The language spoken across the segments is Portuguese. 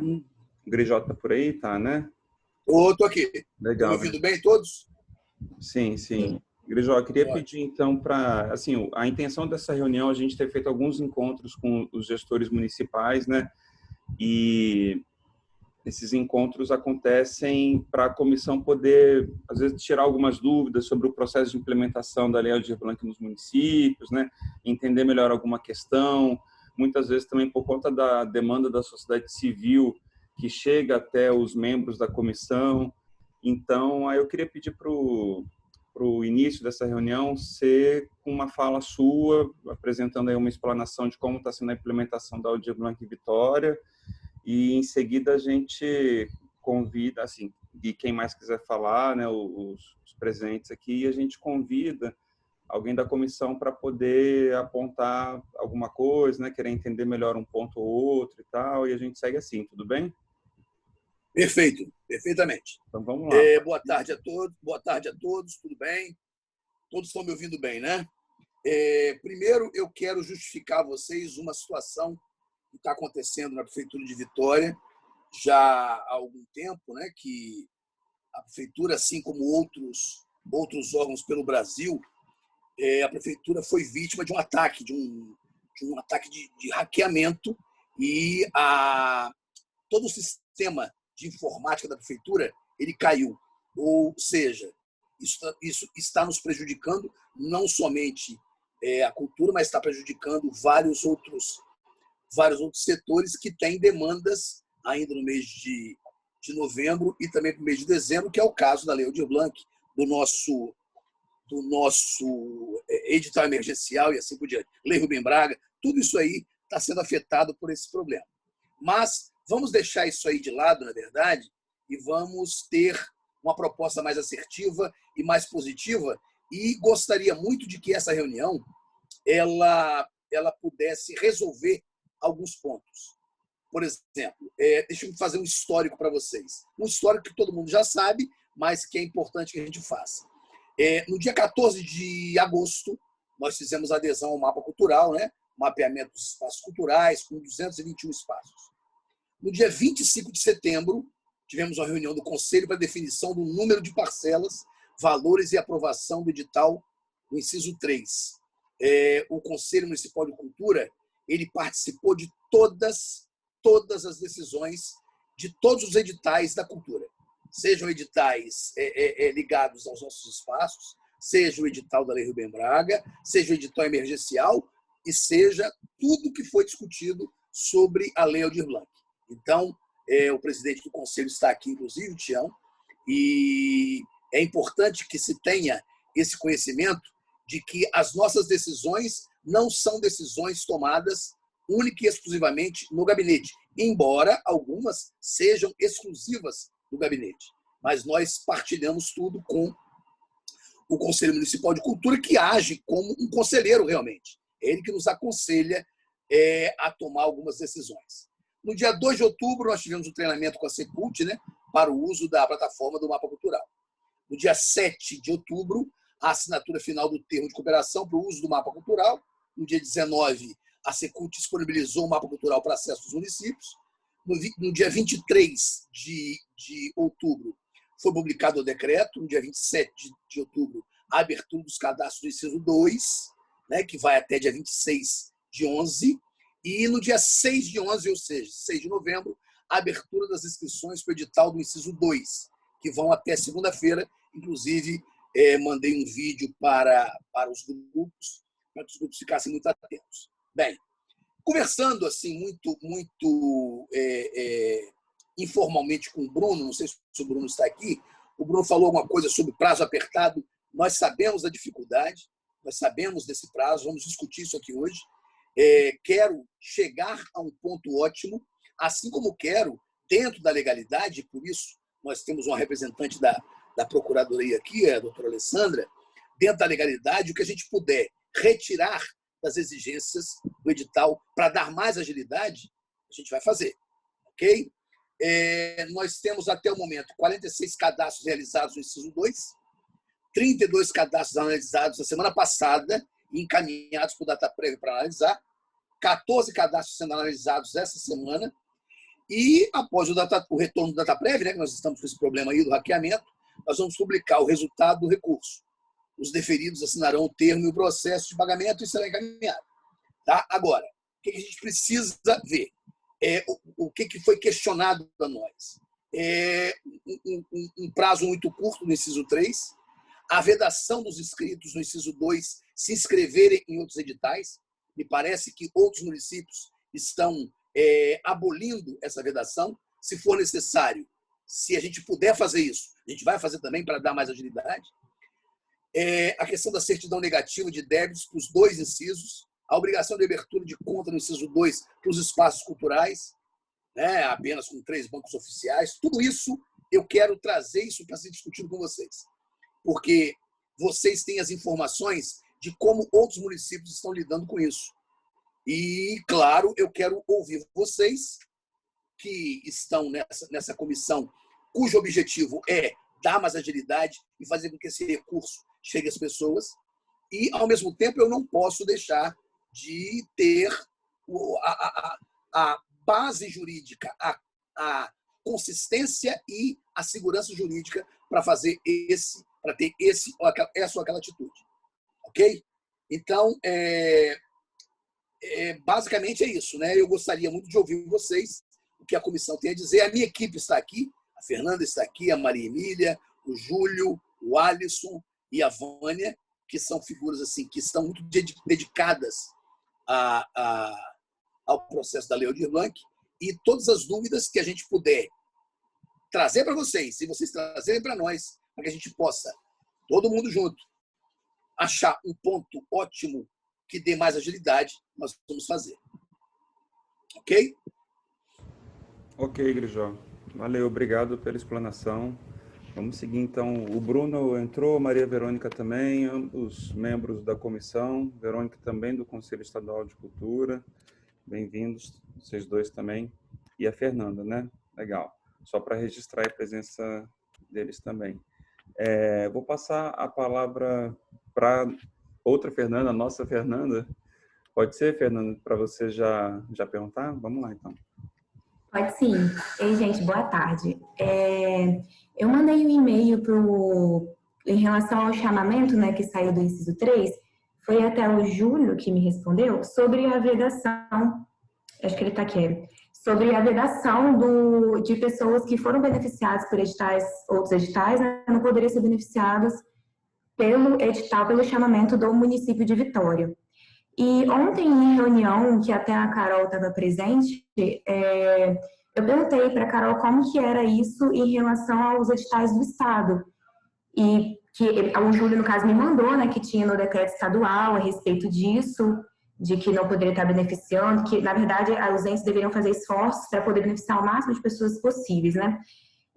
Hum. O Grijó tá por aí, tá, né? Tô aqui. Estão me Legal. ouvindo bem todos? Sim, sim. Grijó, eu queria Ótimo. pedir, então, para... Assim, a intenção dessa reunião, a gente ter feito alguns encontros com os gestores municipais, né? E esses encontros acontecem para a comissão poder, às vezes, tirar algumas dúvidas sobre o processo de implementação da Lei Aldir Blanc nos municípios, né? Entender melhor alguma questão, muitas vezes também por conta da demanda da sociedade civil que chega até os membros da comissão. Então, aí eu queria pedir para o início dessa reunião ser com uma fala sua, apresentando aí uma explanação de como está sendo a implementação da Aldir Blanc em Vitória, e em seguida a gente convida, assim, e quem mais quiser falar, né, os presentes aqui, a gente convida alguém da comissão para poder apontar alguma coisa, né, querer entender melhor um ponto ou outro e tal, e a gente segue assim, tudo bem? Perfeito, perfeitamente. Então vamos lá. Boa tarde a todos, tudo bem? Todos estão me ouvindo bem, né? Primeiro, eu quero justificar a vocês uma situação que está acontecendo na Prefeitura de Vitória já há algum tempo, né? Que a Prefeitura, assim como outros órgãos pelo Brasil, a Prefeitura foi vítima de um ataque, de um ataque de hackeamento, e todo o sistema de informática da Prefeitura ele caiu. Ou seja, isso está nos prejudicando, não somente a cultura, mas está prejudicando vários outros setores que têm demandas ainda no mês de novembro e também para o mês de dezembro, que é o caso da Lei Aldir Blanc, do nosso edital emergencial e assim por diante. Lei Rubem Braga, tudo isso aí está sendo afetado por esse problema. Mas vamos deixar isso aí de lado, na verdade, e vamos ter uma proposta mais assertiva e mais positiva, e gostaria muito de que essa reunião ela pudesse resolver alguns pontos. Por exemplo, deixa eu fazer um histórico para vocês. Um histórico que todo mundo já sabe, mas que é importante que a gente faça. No dia 14 de agosto, nós fizemos adesão ao mapa cultural, né? Mapeamento dos espaços culturais, com 221 espaços. No dia 25 de setembro, tivemos uma reunião do Conselho para definição do número de parcelas, valores e aprovação do edital do inciso 3. O Conselho Municipal de Cultura ele participou de todas as decisões de todos os editais da cultura, sejam editais ligados aos nossos espaços, seja o edital da Lei Rubem Braga, seja o edital emergencial e seja tudo que foi discutido sobre a Lei Aldir Blanc. Então, o presidente do Conselho está aqui, inclusive, o Tião, e é importante que se tenha esse conhecimento de que as nossas decisões não são decisões tomadas única e exclusivamente no gabinete, embora algumas sejam exclusivas do gabinete. Mas nós partilhamos tudo com o Conselho Municipal de Cultura, que age como um conselheiro realmente. É ele que nos aconselha a tomar algumas decisões. No dia 2 de outubro, nós tivemos um treinamento com a Secult, né, para o uso da plataforma do Mapa Cultural. No dia 7 de outubro, a assinatura final do termo de cooperação para o uso do Mapa Cultural. No dia 19, a Secult disponibilizou o Mapa Cultural para acesso dos municípios. No dia 23 de outubro, foi publicado o decreto. No dia 27 de outubro, a abertura dos cadastros do inciso 2, né, que vai até dia 26 de 11. E no dia 6 de 11, ou seja, 6 de novembro, a abertura das inscrições para o edital do inciso 2, que vão até segunda-feira. Inclusive, mandei um vídeo para os grupos, para que os grupos ficassem muito atentos. Bem, conversando assim muito informalmente com o Bruno, não sei se o Bruno está aqui, o Bruno falou alguma coisa sobre prazo apertado. Nós sabemos da dificuldade, nós sabemos desse prazo, vamos discutir isso aqui hoje. Quero chegar a um ponto ótimo, assim como quero, dentro da legalidade, por isso nós temos uma representante da Procuradoria aqui, a doutora Alessandra, dentro da legalidade, o que a gente puder retirar das exigências do edital para dar mais agilidade, a gente vai fazer. Ok? Nós temos, até o momento, 46 cadastros realizados no inciso 2, 32 cadastros analisados na semana passada e encaminhados por data prévia para analisar, 14 cadastros sendo analisados essa semana E após o retorno do DataPrev, né, que nós estamos com esse problema aí do hackeamento, nós vamos publicar o resultado do recurso. Os deferidos assinarão o termo e o processo de pagamento e será encaminhado. Tá? Agora, o que a gente precisa ver? O que foi questionado para nós? Um prazo muito curto no inciso 3, a vedação dos inscritos no inciso 2 se inscreverem em outros editais. Me parece que outros municípios estão abolindo essa vedação. Se for necessário, se a gente puder fazer isso, a gente vai fazer também para dar mais agilidade. A questão da certidão negativa de débitos para os 2 incisos, a obrigação de abertura de conta no inciso 2 para os espaços culturais, né, apenas com 3 bancos oficiais. Tudo isso, eu quero trazer isso para ser discutido com vocês, porque vocês têm as informações de como outros municípios estão lidando com isso. E, claro, eu quero ouvir vocês que estão nessa comissão, cujo objetivo é dar mais agilidade e fazer com que esse recurso chegue às pessoas. E, ao mesmo tempo, eu não posso deixar de ter a base jurídica, a consistência e a segurança jurídica para fazer para ter essa ou aquela atitude. Ok? Então, basicamente é isso, né? Eu gostaria muito de ouvir vocês, o que a comissão tem a dizer. A minha equipe está aqui, a Fernanda está aqui, a Maria Emília, o Júlio, o Alisson e a Vânia, que são figuras assim que estão muito dedicadas ao processo da Lei Aldir Blanc, e todas as dúvidas que a gente puder trazer para vocês, e vocês trazerem para nós, para que a gente possa, todo mundo junto, achar um ponto ótimo que dê mais agilidade, nós vamos fazer. Ok? Ok, Grijó. Valeu, obrigado pela explanação. Vamos seguir, então. O Bruno entrou, Maria Verônica também, ambos membros da comissão, Verônica também do Conselho Estadual de Cultura. Bem-vindos, vocês dois também. E a Fernanda, né? Legal. Só para registrar a presença deles também. Vou passar a palavra para outra Fernanda, a nossa Fernanda. Pode ser, Fernanda, para você já perguntar? Vamos lá, então. Pode sim. Ei, gente, boa tarde. Eu mandei um e-mail em relação ao chamamento, né, que saiu do inciso 3, foi até o Júlio que me respondeu, sobre a vedação, acho que ele está aqui, sobre a vedação de pessoas que foram beneficiadas por outros editais, né, não poderiam ser beneficiados pelo edital, pelo chamamento do município de Vitória. E ontem, em reunião, que até a Carol estava presente, eu perguntei para a Carol como que era isso em relação aos editais do Estado. E que o Júlio, no caso, me mandou, né, que tinha no decreto estadual a respeito disso, de que não poderia estar beneficiando, que, na verdade, os entes deveriam fazer esforços para poder beneficiar o máximo de pessoas possíveis, né?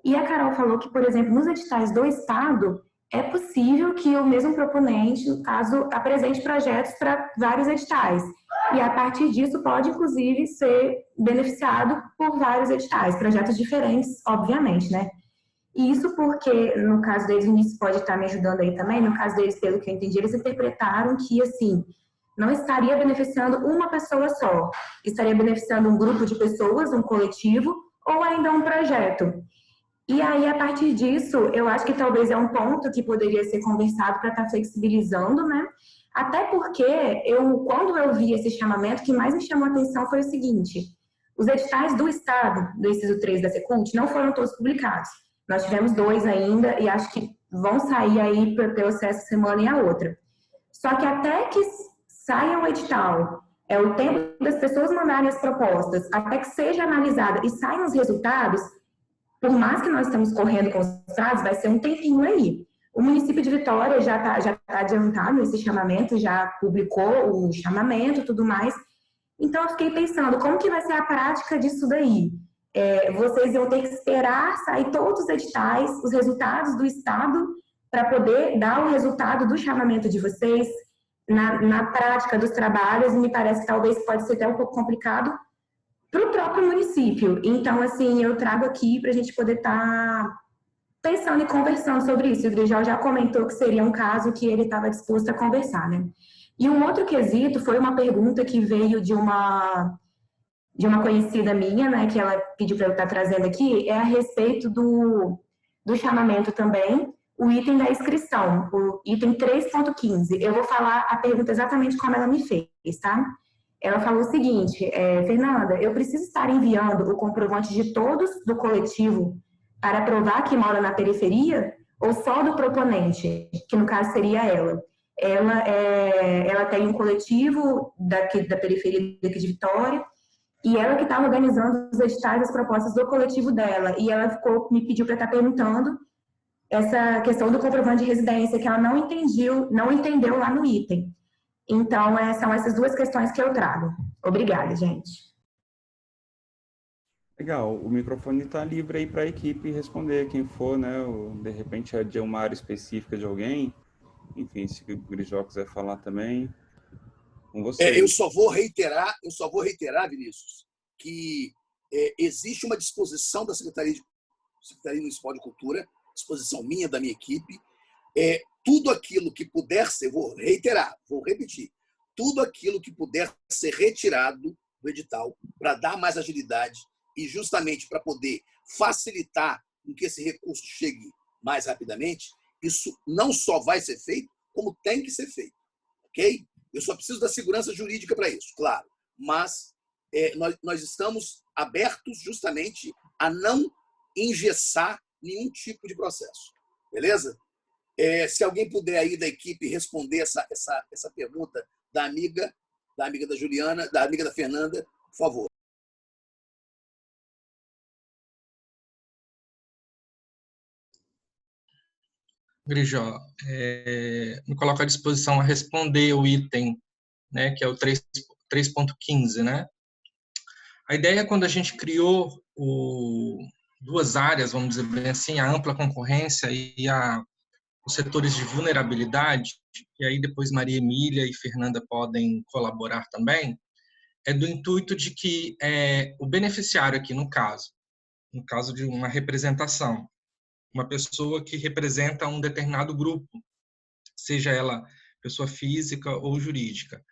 E a Carol falou que, por exemplo, nos editais do Estado, é possível que o mesmo proponente, no caso, apresente projetos para vários editais. E, a partir disso, pode, inclusive, ser beneficiado por vários editais, projetos diferentes, obviamente, né? E isso porque, no caso deles, o Vinícius pode estar me ajudando aí também, no caso deles, pelo que eu entendi, eles interpretaram que, assim, não estaria beneficiando uma pessoa só, estaria beneficiando um grupo de pessoas, um coletivo, ou ainda um projeto. E aí, a partir disso, eu acho que talvez é um ponto que poderia ser conversado para estar flexibilizando, né? Até porque, quando eu vi esse chamamento, o que mais me chamou a atenção foi o seguinte: os editais do Estado, do inciso 3 da Secult, não foram todos publicados. Nós tivemos 2 ainda, e acho que vão sair aí pelo essa semana e a outra. Só que até que saia o edital, o tempo das pessoas mandarem as propostas, até que seja analisada e saiam os resultados, por mais que nós estamos correndo com os prazos, vai ser um tempinho aí. O município de Vitória já tá adiantado nesse chamamento, já publicou o chamamento e tudo mais. Então, eu fiquei pensando, como que vai ser a prática disso daí? Vocês iam ter que esperar sair todos os editais, os resultados do Estado, para poder dar o resultado do chamamento de vocês na prática dos trabalhos, e me parece que talvez pode ser até um pouco complicado para o próprio município. Então, assim, eu trago aqui para a gente poder estar pensando e conversando sobre isso. O Grijó já comentou que seria um caso que ele estava disposto a conversar, né? E um outro quesito foi uma pergunta que veio de uma de uma conhecida minha, né, que ela pediu para eu estar trazendo aqui, é a respeito do chamamento também, o item da inscrição, o item 3.15. Eu vou falar a pergunta exatamente como ela me fez, tá? Ela falou o seguinte, Fernanda, eu preciso estar enviando o comprovante de todos do coletivo para provar que mora na periferia ou só do proponente, que no caso seria ela? Ela tem um coletivo daqui, da periferia daqui de Vitória, e ela que estava organizando os editais, as propostas do coletivo dela. E ela me pediu para estar perguntando essa questão do comprovante de residência, que ela não entendeu lá no item. Então, são essas duas questões que eu trago. Obrigada, gente. Legal, o microfone está livre aí para a equipe responder, quem for, né? Ou, de repente é de uma área específica de alguém. Enfim, se o Grijó quiser falar também, com você. Eu só vou reiterar, Vinícius, que existe uma disposição da Secretaria Municipal de Cultura, disposição minha, da minha equipe, tudo aquilo que puder ser, vou repetir, tudo aquilo que puder ser retirado do edital para dar mais agilidade e justamente para poder facilitar com que esse recurso chegue mais rapidamente, isso não só vai ser feito, como tem que ser feito, ok? Eu só preciso da segurança jurídica para isso, claro, mas nós estamos abertos justamente a não engessar nenhum tipo de processo, beleza? Se alguém puder aí da equipe responder essa pergunta da amiga da Juliana, da amiga da Fernanda, por favor. Grijó, me coloco à disposição a responder o item, né, que é o 3.15, né? A ideia, quando a gente criou duas áreas, vamos dizer bem assim, a ampla concorrência e os setores de vulnerabilidade, e aí depois Maria Emília e Fernanda podem colaborar também, é do intuito de que o beneficiário aqui, no caso de uma representação, uma pessoa que representa um determinado grupo, seja ela pessoa física ou jurídica,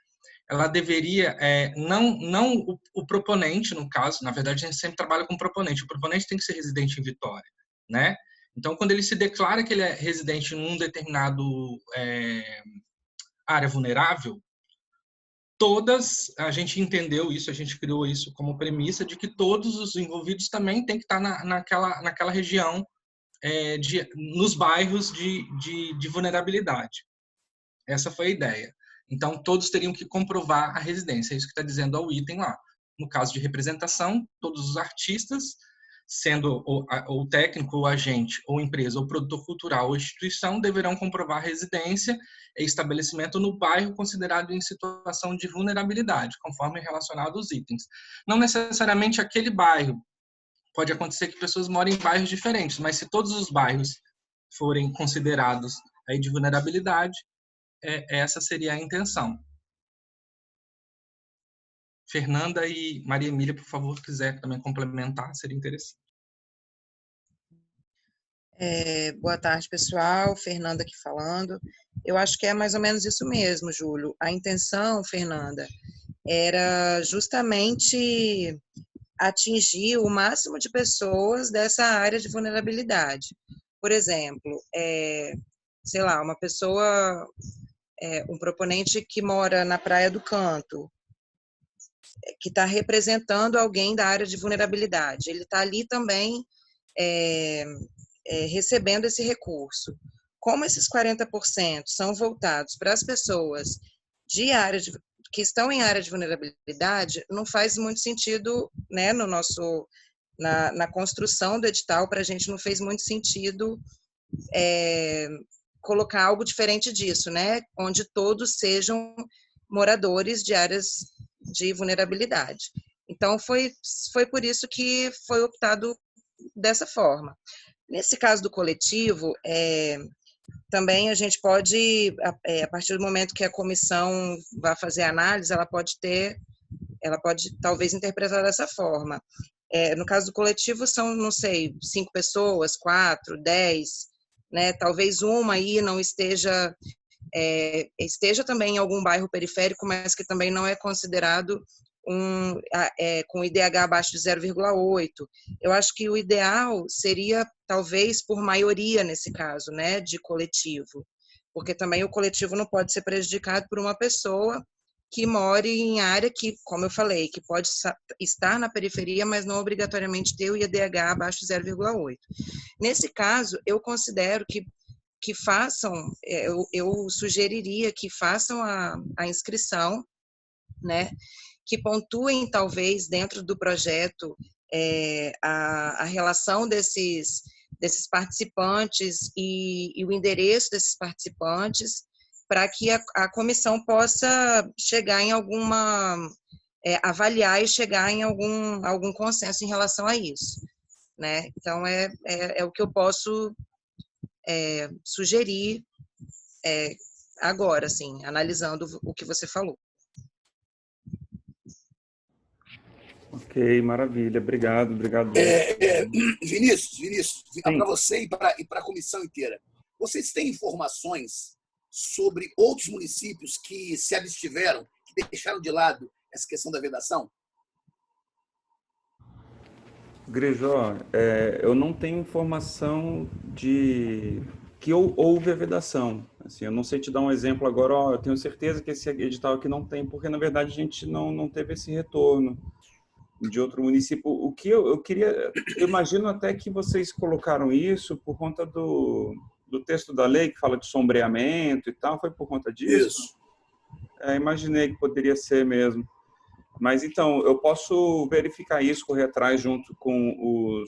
ela deveria, não o proponente, no caso, na verdade a gente sempre trabalha com proponente, o proponente tem que ser residente em Vitória, né? Então, quando ele se declara que ele é residente em um determinado área vulnerável, a gente entendeu isso, a gente criou isso como premissa de que todos os envolvidos também têm que estar naquela região, nos bairros de vulnerabilidade. Essa foi a ideia. Então, todos teriam que comprovar a residência, é isso que está dizendo ao item lá. No caso de representação, todos os artistas, sendo o técnico, o agente, ou empresa, ou produtor cultural ou instituição, deverão comprovar a residência e estabelecimento no bairro considerado em situação de vulnerabilidade, conforme relacionado aos itens. Não necessariamente aquele bairro. Pode acontecer que pessoas morem em bairros diferentes, mas se todos os bairros forem considerados aí de vulnerabilidade, essa seria a intenção. Fernanda e Maria Emília, por favor, quiser também complementar, seria interessante. Boa tarde, pessoal. Fernanda aqui falando. Eu acho que é mais ou menos isso mesmo, Júlio. A intenção, Fernanda, era justamente atingir o máximo de pessoas dessa área de vulnerabilidade. Por exemplo, sei lá, uma pessoa, um proponente que mora na Praia do Canto, que está representando alguém da área de vulnerabilidade. Ele está ali também recebendo esse recurso. Como esses 40% são voltados para as pessoas que estão em área de vulnerabilidade, não faz muito sentido, né, na construção do edital, para a gente não fez muito sentido colocar algo diferente disso, né, onde todos sejam moradores de áreas de vulnerabilidade. Então, foi por isso que foi optado dessa forma. Nesse caso do coletivo, também a gente pode, a partir do momento que a comissão vai fazer a análise, ela pode talvez interpretar dessa forma. No caso do coletivo são, não sei, 5 pessoas, 4, 10, né? Talvez uma aí não esteja também em algum bairro periférico, mas que também não é considerado com IDH abaixo de 0,8. Eu acho que o ideal seria, talvez, por maioria nesse caso, né, de coletivo, porque também o coletivo não pode ser prejudicado por uma pessoa que more em área que, como eu falei, que pode estar na periferia, mas não obrigatoriamente ter o IDH abaixo de 0,8. Nesse caso, eu considero que façam, eu sugeriria que façam a inscrição, né, que pontuem, talvez, dentro do projeto, a relação desses participantes e o endereço desses participantes, para que a comissão possa chegar em avaliar e chegar em algum consenso em relação a isso, né? Então, é o que eu posso sugerir agora, assim, analisando o que você falou. Ok, maravilha. Obrigado. Vinícius, para você e para a comissão inteira, vocês têm informações sobre outros municípios que se abstiveram, que deixaram de lado essa questão da vedação? Grejó, eu não tenho informação de que houve a vedação. Assim, eu não sei te dar um exemplo agora, eu tenho certeza que esse edital aqui não tem, porque, na verdade, a gente não teve esse retorno de outro município. O que eu queria... Eu imagino até que vocês colocaram isso por conta do texto da lei, que fala de sombreamento e tal. Foi por conta disso? Isso. Imaginei que poderia ser mesmo. Mas, então, eu posso verificar isso, correr atrás junto com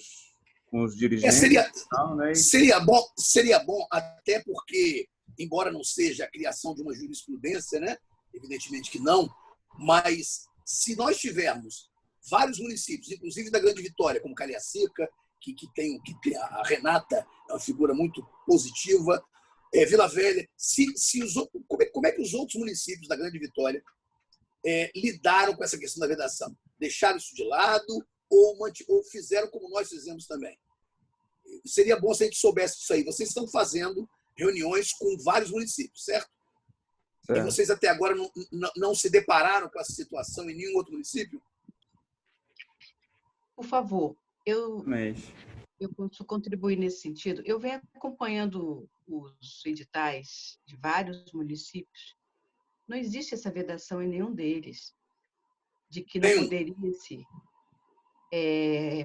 os dirigentes e tal, né? Seria bom, até porque, embora não seja a criação de uma jurisprudência, né? Evidentemente que não, mas se nós tivermos vários municípios, inclusive da Grande Vitória, como Cariacica, que tem a Renata, é uma figura muito positiva, Vila Velha, como é que os outros municípios da Grande Vitória lidaram com essa questão da vedação? Deixaram isso de lado ou fizeram como nós fizemos também? Seria bom se a gente soubesse disso aí. Vocês estão fazendo reuniões com vários municípios, certo? E vocês até agora não se depararam com essa situação em nenhum outro município? Por favor, eu posso contribuir nesse sentido. Eu venho acompanhando os editais de vários municípios. Não existe essa vedação em nenhum deles, de que não poderia-se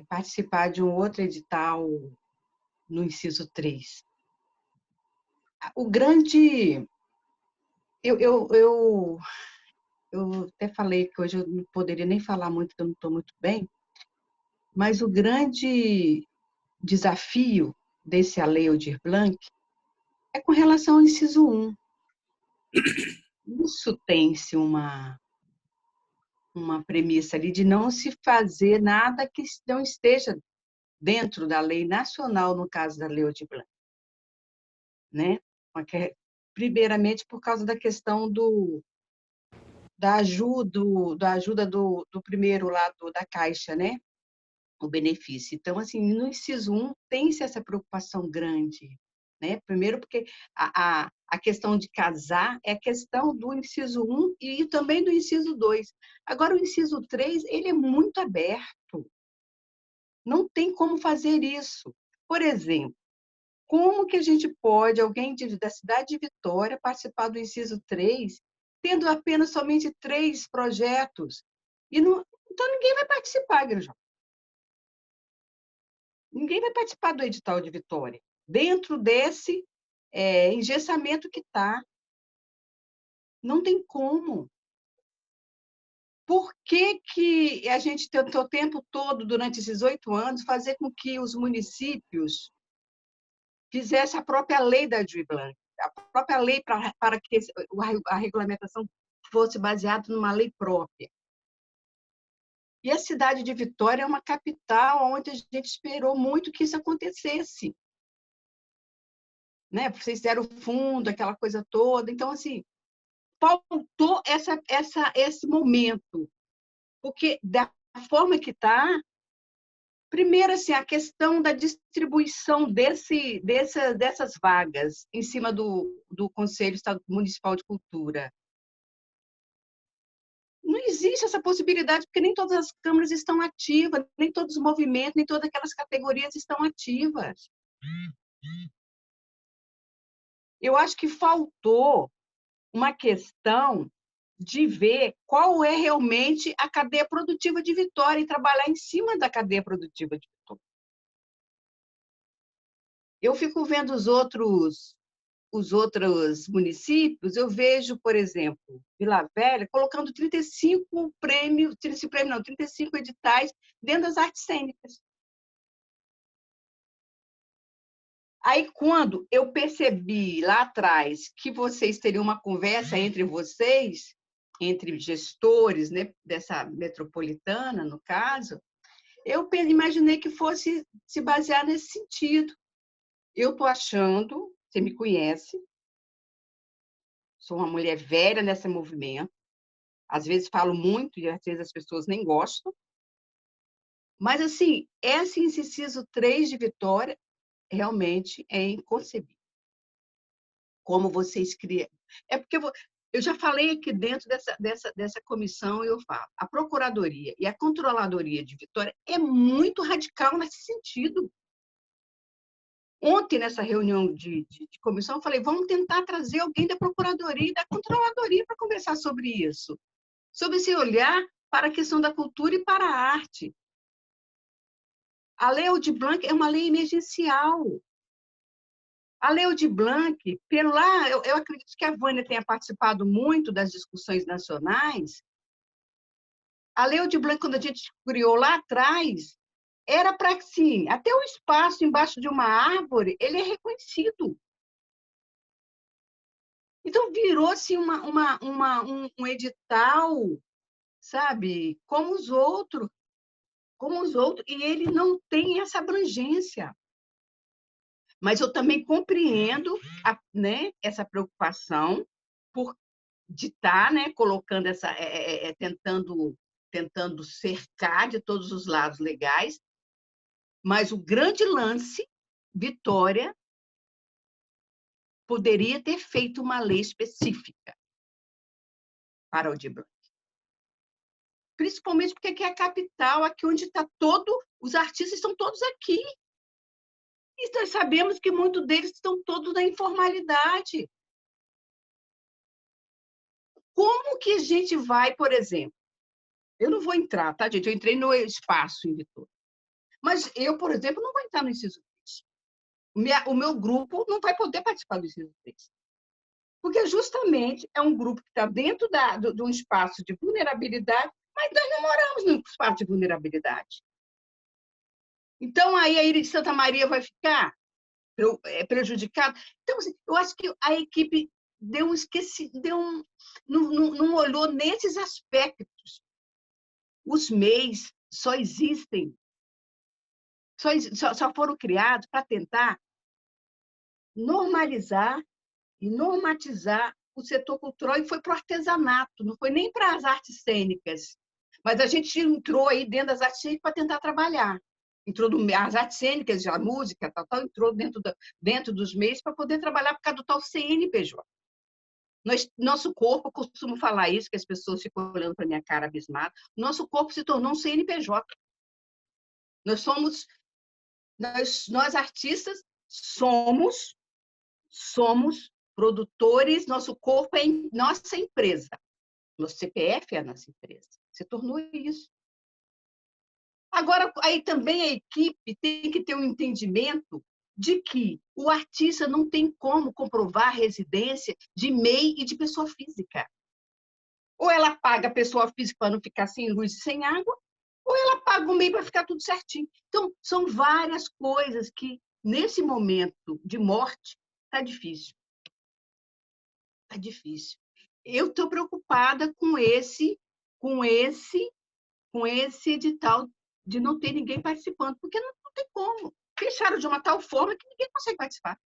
participar de um outro edital no inciso 3. O grande... Eu até falei que hoje eu não poderia nem falar muito, porque eu não estou muito bem, mas o grande desafio desse a Lei Aldir Blanc é com relação ao inciso 1. Isso tem-se uma premissa ali de não se fazer nada que não esteja dentro da lei nacional, no caso da Lei Aldir Blanc, né? Primeiramente por causa da questão da ajuda do primeiro lado da Caixa, né? O benefício. Então, assim, no inciso 1 tem-se essa preocupação grande, né? Primeiro porque a questão de casar é a questão do inciso 1 e também do inciso 2. Agora, o inciso 3, ele é muito aberto. Não tem como fazer isso. Por exemplo, como que a gente pode, alguém da cidade de Vitória, participar do inciso 3, tendo apenas somente 3 projetos? Então, ninguém vai participar, Grejão. Ninguém vai participar do edital de Vitória, dentro desse engessamento que está. Não tem como. Por que a gente tentou o tempo todo, durante esses 8 anos, fazer com que os municípios fizessem a própria lei da Aldir Blanc, a própria lei para que a regulamentação fosse baseada numa lei própria? E a cidade de Vitória é uma capital onde a gente esperou muito que isso acontecesse. Né? Vocês deram o fundo, aquela coisa toda. Então, assim, faltou esse momento. Porque, da forma que está, primeiro, assim, a questão da distribuição dessas vagas em cima do Conselho Municipal de Cultura. Não existe essa possibilidade, porque nem todas as câmaras estão ativas, nem todos os movimentos, nem todas aquelas categorias estão ativas. Eu acho que faltou uma questão de ver qual é realmente a cadeia produtiva de Vitória e trabalhar em cima da cadeia produtiva de Vitória. Eu fico vendo os outros municípios, eu vejo, por exemplo, Vila Velha colocando 35 editais dentro das artes cênicas. Aí, quando eu percebi lá atrás que vocês teriam uma conversa entre vocês, entre gestores, né, dessa metropolitana, no caso, eu imaginei que fosse se basear nesse sentido. Eu estou achando, você me conhece, sou uma mulher velha nesse movimento, às vezes falo muito e às vezes as pessoas nem gostam, mas, assim, esse inciso 3 de Vitória realmente é inconcebível. Como vocês criam. É porque eu já falei aqui dentro dessa comissão, eu falo, a Procuradoria e a Controladoria de Vitória é muito radical nesse sentido. Ontem, nessa reunião de comissão, eu falei, vamos tentar trazer alguém da Procuradoria e da Controladoria para conversar sobre isso, sobre esse olhar para a questão da cultura e para a arte. A Lei Aldir Blanc é uma lei emergencial. A Lei Aldir Blanc, eu acredito que a Vânia tenha participado muito das discussões nacionais. A Lei Aldir Blanc, quando a gente criou lá atrás, era para que, sim, até o espaço embaixo de uma árvore, ele é reconhecido. Então, virou-se um edital, sabe, como os outros, e ele não tem essa abrangência. Mas eu também compreendo, né, essa preocupação de estar, né, colocando tentando cercar de todos os lados legais, mas o grande lance, Vitória poderia ter feito uma lei específica para o Aldir Blanc. Principalmente porque aqui é a capital, aqui onde está os artistas estão todos aqui. E nós sabemos que muitos deles estão todos na informalidade. Como que a gente vai, por exemplo, eu não vou entrar, tá, gente? Eu entrei no espaço em Vitória. Mas eu, por exemplo, não vou entrar no inciso 3. O meu grupo não vai poder participar do inciso 3. Porque justamente é um grupo que está dentro de um espaço de vulnerabilidade, mas nós não moramos num espaço de vulnerabilidade. Então, aí a Iris de Santa Maria vai ficar prejudicada. Então, assim, eu acho que a equipe não olhou nesses aspectos. Os MEIs só existem, só foram criados para tentar normalizar e normatizar o setor cultural e foi para o artesanato, não foi nem para as artes cênicas. Mas a gente entrou aí dentro das artes cênicas para tentar trabalhar. Entrou as artes cênicas, a música, tal, entrou dentro dos meios para poder trabalhar por causa do tal CNPJ. Nosso corpo, eu costumo falar isso, que as pessoas ficam olhando para minha cara abismada, nosso corpo se tornou um CNPJ. Nós artistas somos produtores, nosso corpo é nossa empresa. Nosso CPF é a nossa empresa. Se tornou isso. Agora, aí também a equipe tem que ter um entendimento de que o artista não tem como comprovar a residência de MEI e de pessoa física. Ou ela paga a pessoa física para não ficar sem luz e sem água, ou ela paga o MEI para ficar tudo certinho. Então, são várias coisas que, nesse momento de morte, está difícil. Está difícil. Eu estou preocupada com esse edital de não ter ninguém participando, porque não tem como. Fecharam de uma tal forma que ninguém consegue participar.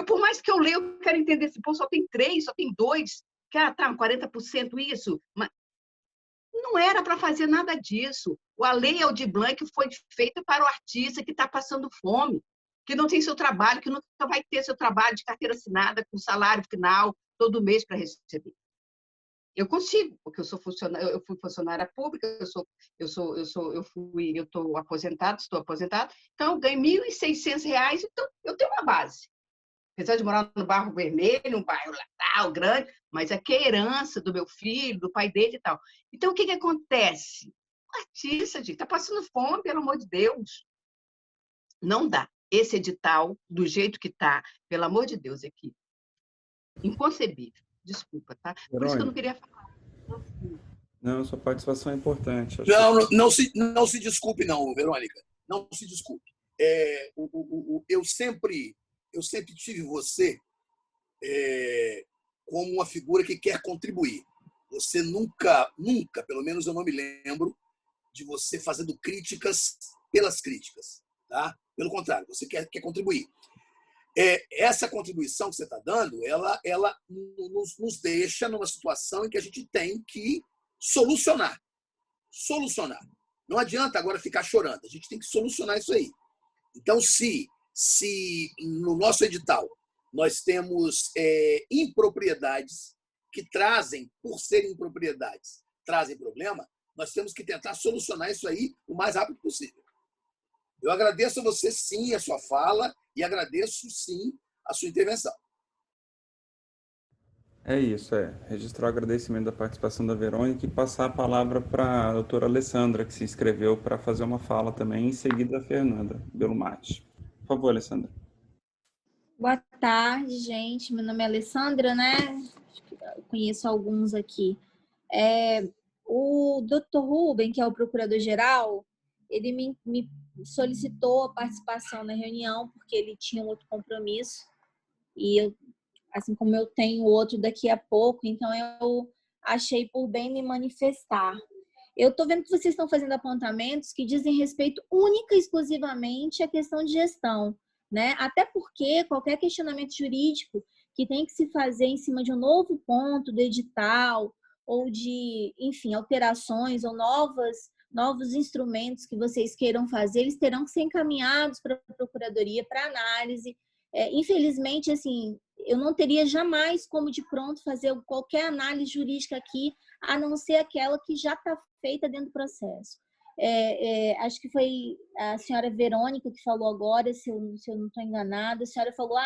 Por mais que eu leia, eu quero entender se só tem 3, só tem 2, que tá, 40% isso, mas não era para fazer nada disso. A Lei Aldir Blanc foi feita para o artista que está passando fome, que não tem seu trabalho, que nunca vai ter seu trabalho de carteira assinada, com salário final, todo mês para receber. Eu consigo, porque eu fui funcionária pública, eu estou aposentada, estou aposentada, então eu ganho R$ 1.600, então eu tenho uma base. Apesar de morar no Barro Vermelho, um bairro tal, grande, mas aqui é herança do meu filho, do pai dele e tal. Então, o que acontece? O artista, gente, está passando fome, pelo amor de Deus. Não dá. Esse edital, do jeito que está, pelo amor de Deus, aqui. Inconcebível. Desculpa, tá? Por isso que eu não queria falar. Não, sua participação é importante. Não se desculpe, não, Verônica. Não se desculpe. Eu sempre tive você como uma figura que quer contribuir. Você nunca, pelo menos eu não me lembro, de você fazendo críticas pelas críticas. Tá? Pelo contrário, você quer contribuir. Essa contribuição que você está dando, ela nos deixa numa situação em que a gente tem que solucionar. Não adianta agora ficar chorando, a gente tem que solucionar isso aí. Então, se no nosso edital nós temos impropriedades que trazem, por serem impropriedades, trazem problema, nós temos que tentar solucionar isso aí o mais rápido possível. Eu agradeço a você, sim, a sua fala e agradeço, sim, a sua intervenção. É isso, registrar o agradecimento da participação da Verônica e passar a palavra para a doutora Alessandra, que se inscreveu para fazer uma fala também, em seguida a Fernanda Belumati. Por favor, Alessandra. Boa tarde, gente. Meu nome é Alessandra, né? Eu conheço alguns aqui. O Dr. Rubem, que é o procurador-geral, ele me solicitou a participação na reunião porque ele tinha um outro compromisso e eu, assim como eu tenho outro daqui a pouco, então eu achei por bem me manifestar. Eu estou vendo que vocês estão fazendo apontamentos que dizem respeito única e exclusivamente à questão de gestão, né? Até porque qualquer questionamento jurídico que tem que se fazer em cima de um novo ponto do edital ou de, enfim, alterações ou novos instrumentos que vocês queiram fazer, eles terão que ser encaminhados para a Procuradoria para análise. Infelizmente, assim, eu não teria jamais como de pronto fazer qualquer análise jurídica aqui, a não ser aquela que já está feita dentro do processo. Acho que foi a senhora Verônica que falou agora, se eu não estou enganada, a senhora falou,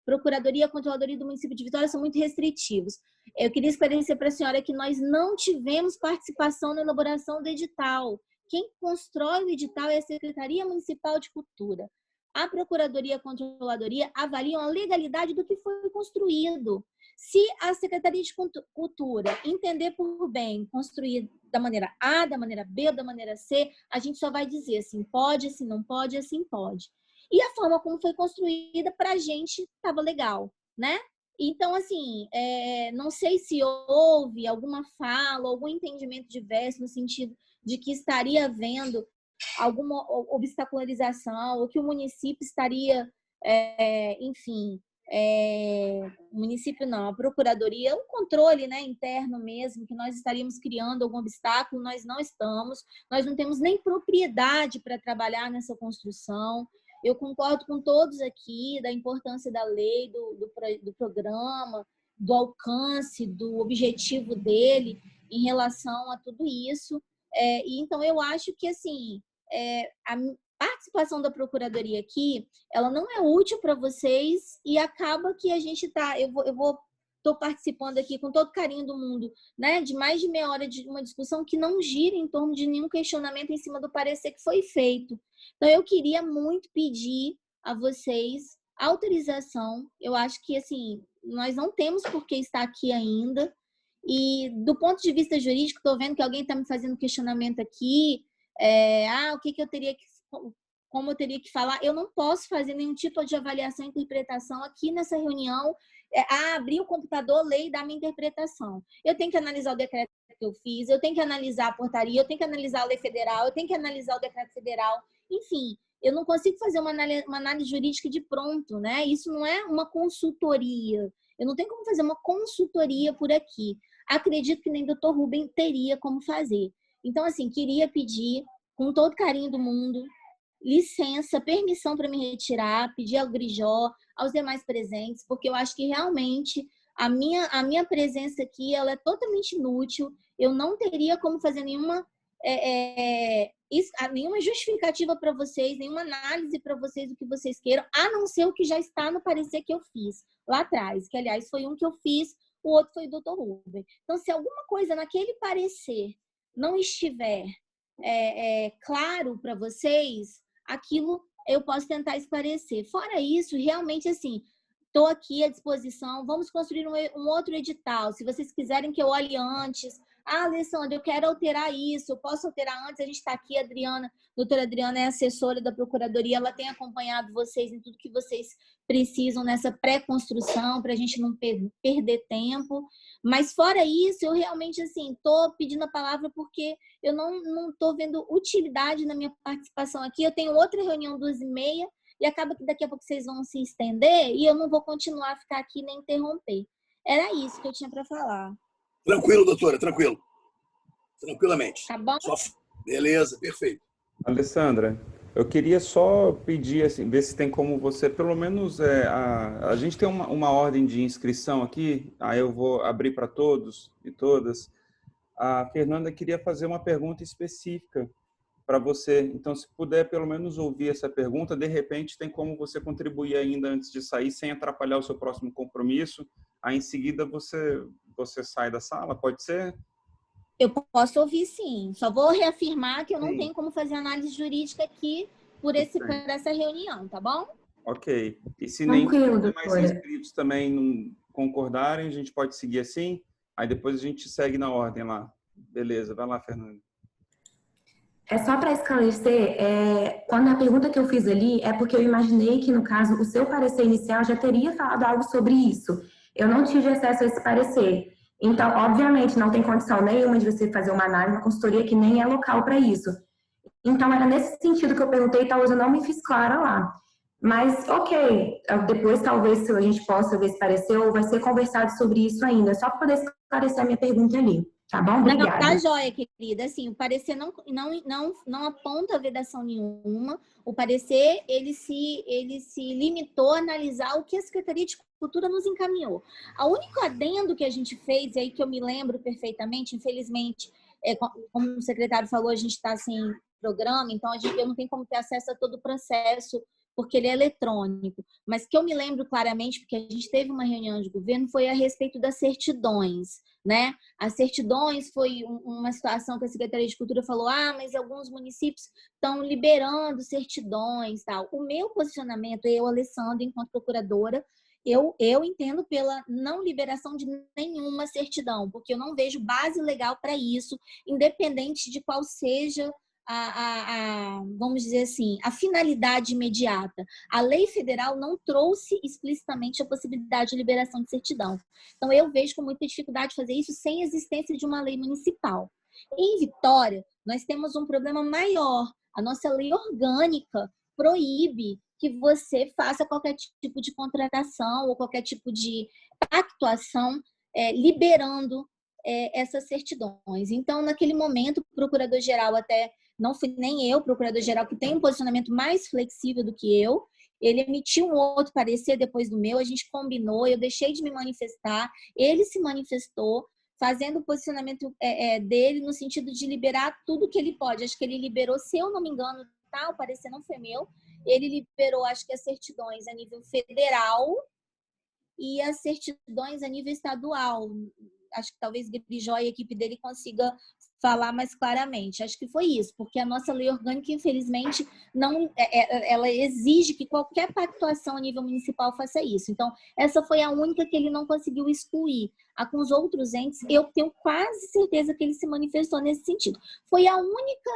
Procuradoria e Controladoria do município de Vitória são muito restritivos. Eu queria esclarecer para a senhora que nós não tivemos participação na elaboração do edital. Quem constrói o edital é a Secretaria Municipal de Cultura. A Procuradoria e a Controladoria avaliam a legalidade do que foi construído. Se a Secretaria de Cultura entender por bem construir da maneira A, da maneira B ou da maneira C, a gente só vai dizer assim pode, assim não pode, assim pode. E a forma como foi construída, para a gente, estava legal, né? Então, assim, não sei se houve alguma fala, algum entendimento diverso no sentido de que estaria havendo alguma obstacularização ou que o município estaria, o município não, a procuradoria, um controle, né, interno mesmo, que nós estaríamos criando algum obstáculo, nós não estamos, nós não temos nem propriedade para trabalhar nessa construção. Eu concordo com todos aqui da importância da lei, do programa, do alcance, do objetivo dele em relação a tudo isso. E então, eu acho que, assim, a participação da Procuradoria aqui, ela não é útil para vocês e acaba que a gente está... Estou participando aqui com todo carinho do mundo, né, de mais de meia hora de uma discussão que não gira em torno de nenhum questionamento em cima do parecer que foi feito. Então, eu queria muito pedir a vocês autorização. Eu acho que, assim, nós não temos por que estar aqui ainda. E, do ponto de vista jurídico, estou vendo que alguém está me fazendo questionamento aqui. O que eu teria que... Como eu teria que falar, eu não posso fazer nenhum tipo de avaliação e interpretação aqui nessa reunião, abrir o computador, ler e dar minha interpretação. Eu tenho que analisar o decreto que eu fiz, eu tenho que analisar a portaria, eu tenho que analisar a lei federal, eu tenho que analisar o decreto federal, enfim, eu não consigo fazer uma análise jurídica de pronto, né? Isso não é uma consultoria. Eu não tenho como fazer uma consultoria por aqui. Acredito que nem o Dr. Rubem teria como fazer. Então, assim, queria pedir, com todo carinho do mundo, licença, permissão para me retirar, pedir ao Grijó, aos demais presentes, porque eu acho que realmente A minha presença aqui, ela é totalmente inútil. Eu não teria como fazer nenhuma justificativa para vocês, nenhuma análise para vocês do que vocês queiram, a não ser o que já está no parecer que eu fiz lá atrás, que aliás foi um que eu fiz, o outro foi o Dr. Rubem. Então, se alguma coisa naquele parecer não estiver claro para vocês, aquilo eu posso tentar esclarecer. Fora isso, realmente, assim, estou aqui à disposição. Vamos construir um outro edital. Se vocês quiserem que eu olhe antes. Ah, Alessandra, eu quero alterar isso. Eu posso alterar antes? A gente está aqui, a Adriana, a doutora Adriana é assessora da Procuradoria. Ela tem acompanhado vocês em tudo que vocês precisam nessa pré-construção, para a gente não perder tempo. Mas, fora isso, eu realmente, assim, estou pedindo a palavra porque eu não estou vendo utilidade na minha participação aqui. Eu tenho outra reunião 2h30 e acaba que daqui a pouco vocês vão se estender e eu não vou continuar a ficar aqui nem interromper. Era isso que eu tinha para falar. Tranquilo, doutora, tranquilo. Tranquilamente. Tá bom? Beleza, perfeito. Alessandra, eu queria só pedir, assim, ver se tem como você, pelo menos, a gente tem uma ordem de inscrição aqui, aí eu vou abrir para todos e todas. A Fernanda queria fazer uma pergunta específica para você. Então, se puder pelo menos ouvir essa pergunta, de repente tem como você contribuir ainda antes de sair, sem atrapalhar o seu próximo compromisso. Aí, em seguida, você sai da sala, pode ser? Eu posso ouvir, sim. Só vou reafirmar que eu não Sim. tenho como fazer análise jurídica aqui por essa reunião, tá bom? Ok. E se Tranquilo, nem mais doutora. inscritos também não concordarem, a gente pode seguir assim. Aí depois a gente segue na ordem lá. Beleza, vai lá, Fernanda. É só para esclarecer, quando a pergunta que eu fiz ali é porque eu imaginei que, no caso, o seu parecer inicial já teria falado algo sobre isso. Eu não tive acesso a esse parecer. Então, obviamente, não tem condição nenhuma de você fazer uma análise na consultoria que nem é local para isso. Então, era nesse sentido que eu perguntei, talvez eu não me fiz clara lá. Mas, ok, depois talvez a gente possa ver esse parecer ou vai ser conversado sobre isso ainda, só para poder esclarecer a minha pergunta ali. Tá bom? Obrigada. Não, tá joia, querida. Assim, o parecer não aponta vedação nenhuma. O parecer, ele se limitou a analisar o que a Secretaria de Cultura nos encaminhou. O único adendo que a gente fez, e aí que eu me lembro perfeitamente, infelizmente, como o secretário falou, a gente está sem programa, então eu não tenho como ter acesso a todo o processo, porque ele é eletrônico. Mas que eu me lembro claramente, porque a gente teve uma reunião de governo, foi a respeito das certidões, né? As certidões foi uma situação que a Secretaria de Cultura falou, mas alguns municípios estão liberando certidões, tal. O meu posicionamento, eu, Alessandra, enquanto procuradora, eu entendo pela não liberação de nenhuma certidão, porque eu não vejo base legal para isso, independente de qual seja vamos dizer assim, a finalidade imediata. A lei federal não trouxe explicitamente a possibilidade de liberação de certidão. Então, eu vejo com muita dificuldade fazer isso sem existência de uma lei municipal. Em Vitória, nós temos um problema maior. A nossa lei orgânica proíbe que você faça qualquer tipo de contratação ou qualquer tipo de pactuação liberando essas certidões. Então, naquele momento, o procurador-geral até não fui nem eu, procurador-geral, que tem um posicionamento mais flexível do que eu, ele emitiu um outro parecer depois do meu, a gente combinou, eu deixei de me manifestar, ele se manifestou, fazendo o posicionamento dele no sentido de liberar tudo que ele pode. Acho que ele liberou, se eu não me engano, tá? O parecer não foi meu, ele liberou, acho que as certidões a nível federal e as certidões a nível estadual. Acho que talvez Grijó e a equipe dele consiga falar mais claramente. Acho que foi isso, porque a nossa lei orgânica, infelizmente, ela exige que qualquer pactuação a nível municipal faça isso. Então, essa foi a única que ele não conseguiu excluir. Com os outros entes, eu tenho quase certeza que ele se manifestou nesse sentido. Foi a única,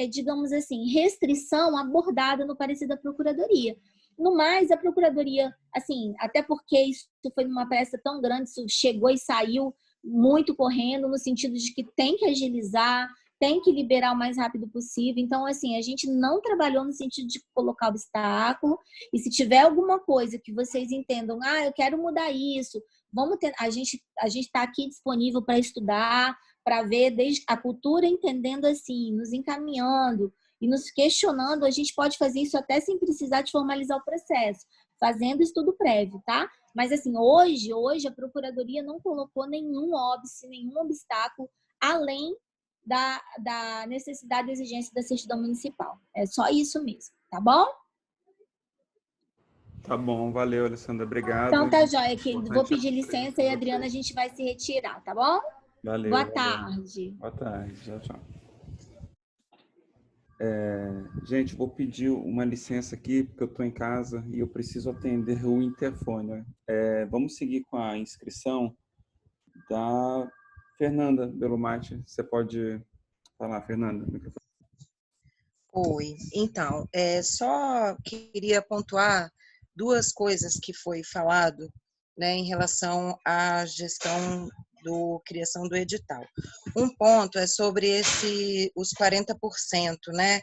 digamos assim, restrição abordada no parecer da Procuradoria. No mais, a Procuradoria, assim, até porque isso foi numa pressa tão grande, isso chegou e saiu muito correndo, no sentido de que tem que agilizar, tem que liberar o mais rápido possível. Então, assim, a gente não trabalhou no sentido de colocar obstáculo. E se tiver alguma coisa que vocês entendam, eu quero mudar isso, vamos ter, a gente está aqui disponível para estudar, para ver desde a cultura, entendendo assim, nos encaminhando e nos questionando. A gente pode fazer isso até sem precisar de formalizar o processo, fazendo estudo prévio, tá? Mas, assim, hoje a Procuradoria não colocou nenhum óbice, nenhum obstáculo, além da necessidade e exigência da certidão municipal. É só isso mesmo, tá bom? Tá bom, valeu, Alessandra, Então, obrigado. tá joia, querido. Vou Importante pedir licença e a Adriana, a gente vai se retirar, tá bom? Valeu. Boa Valeu. tarde. Boa tarde, tchau, tchau. Gente, vou pedir uma licença aqui, porque eu estou em casa e eu preciso atender o interfone. Vamos seguir com a inscrição da Fernanda Belomati. Você pode falar, Fernanda? Oi, então, só queria pontuar duas coisas que foi falado, né, em relação à gestão criação do edital. Um ponto é sobre os 40%, né,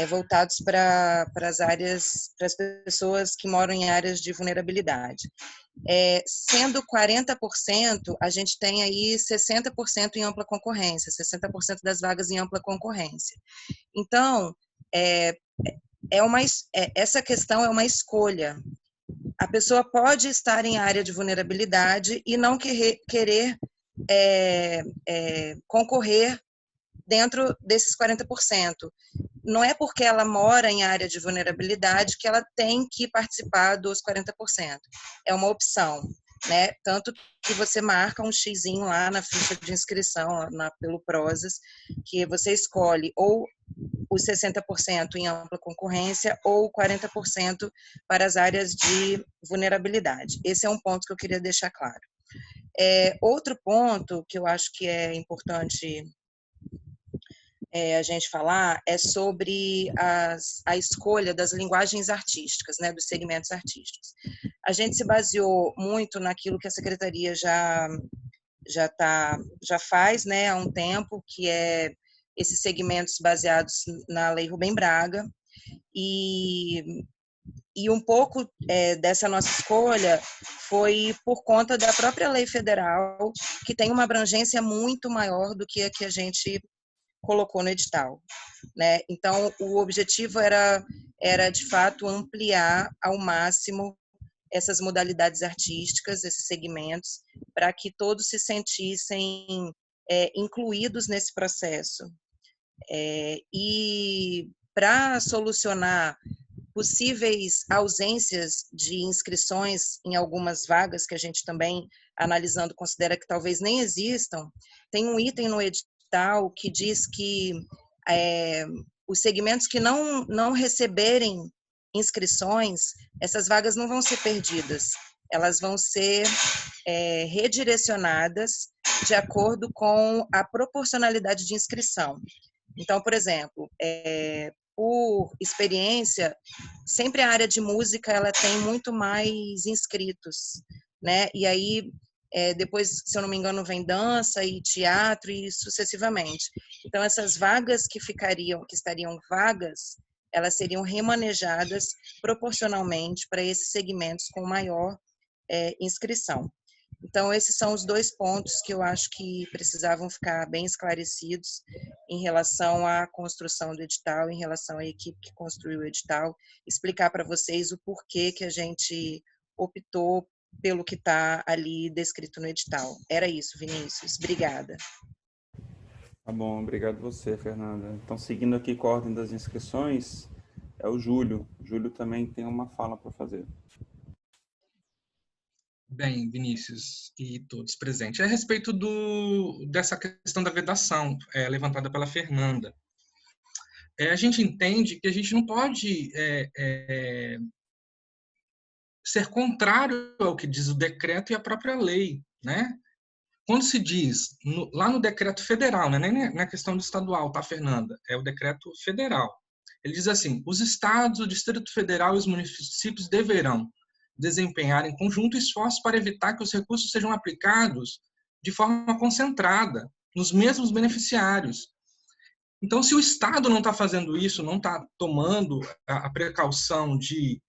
voltados para as áreas, para as pessoas que moram em áreas de vulnerabilidade. Sendo 40%, a gente tem aí 60% em ampla concorrência, 60% das vagas em ampla concorrência. Então, essa questão é uma escolha. A pessoa pode estar em área de vulnerabilidade e não querer concorrer dentro desses 40%. Não é porque ela mora em área de vulnerabilidade que ela tem que participar dos 40%. É uma opção, né? Tanto que você marca um xizinho lá na ficha de inscrição, pelo Prozas, que você escolhe ou os 60% em ampla concorrência ou 40% para as áreas de vulnerabilidade. Esse é um ponto que eu queria deixar claro. Outro ponto que eu acho que é importante a gente falar é sobre a escolha das linguagens artísticas, né, dos segmentos artísticos. A gente se baseou muito naquilo que a Secretaria já faz, né, há um tempo, que é esses segmentos baseados na Lei Rubem Braga, e um pouco dessa nossa escolha foi por conta da própria lei federal, que tem uma abrangência muito maior do que a que a gente colocou no edital, né? Então, o objetivo era de fato ampliar ao máximo essas modalidades artísticas, esses segmentos, para que todos se sentissem incluídos nesse processo. E para solucionar possíveis ausências de inscrições em algumas vagas, que a gente também, analisando, considera que talvez nem existam, tem um item no edital que diz que os segmentos que não receberem inscrições, essas vagas não vão ser perdidas, elas vão ser redirecionadas de acordo com a proporcionalidade de inscrição. Então, por exemplo, por experiência, sempre a área de música ela tem muito mais inscritos, né? E aí, depois, se eu não me engano, vem dança e teatro e sucessivamente. Então, essas vagas que estariam vagas, elas seriam remanejadas proporcionalmente para esses segmentos com maior inscrição. Então, esses são os dois pontos que eu acho que precisavam ficar bem esclarecidos em relação à construção do edital, em relação à equipe que construiu o edital, explicar para vocês o porquê que a gente optou pelo que está ali descrito no edital. Era isso, Vinícius. Obrigada. Tá bom, obrigado você, Fernanda. Então, seguindo aqui com a ordem das inscrições, é o Júlio. O Júlio também tem uma fala para fazer. Bem, Vinícius e todos presentes, a respeito dessa questão da vedação levantada pela Fernanda. A gente entende que a gente não pode ser contrário ao que diz o decreto e a própria lei, né? Quando se diz, lá no decreto federal, né, nem na questão do estadual, tá, Fernanda? É o decreto federal. Ele diz assim: os estados, o Distrito Federal e os municípios deverão desempenhar em conjunto esforços para evitar que os recursos sejam aplicados de forma concentrada nos mesmos beneficiários. Então, se o Estado não está fazendo isso, não está tomando a precaução de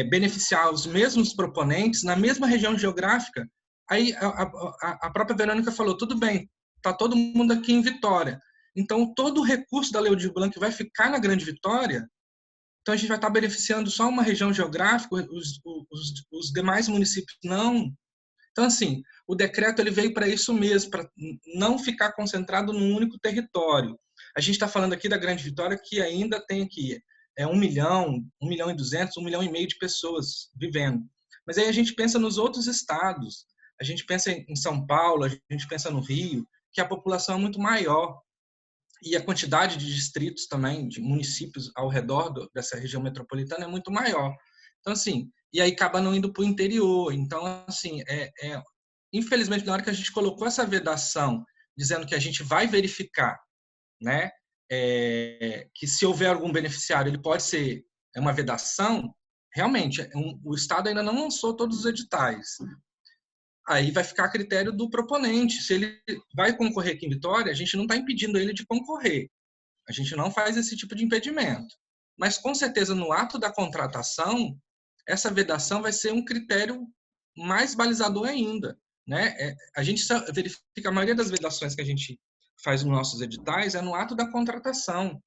beneficiar os mesmos proponentes na mesma região geográfica, aí a própria Verônica falou, tudo bem, está todo mundo aqui em Vitória. Então, todo o recurso da Lei Aldir Blanc vai ficar na Grande Vitória, Então, a gente vai estar beneficiando só uma região geográfica, os demais municípios não. Então, assim, o decreto ele veio para isso mesmo, para não ficar concentrado num único território. A gente está falando aqui da Grande Vitória, que ainda tem aqui 1 milhão, 1.200.000, 1,5 milhão de pessoas vivendo. Mas aí a gente pensa nos outros estados, a gente pensa em São Paulo, a gente pensa no Rio, que a população é muito maior. E a quantidade de distritos também, de municípios ao redor dessa região metropolitana é muito maior. Então, assim, e aí acaba não indo para o interior. Então, assim, infelizmente, na hora que a gente colocou essa vedação, dizendo que a gente vai verificar, né, que se houver algum beneficiário, ele pode ser uma vedação, realmente, o Estado ainda não lançou todos os editais. Aí vai ficar a critério do proponente. Se ele vai concorrer aqui em Vitória, a gente não está impedindo ele de concorrer. A gente não faz esse tipo de impedimento. Mas, com certeza, no ato da contratação, essa vedação vai ser um critério mais balizador ainda, né? A gente verifica, a maioria das vedações que a gente faz nos nossos editais é no ato da contratação.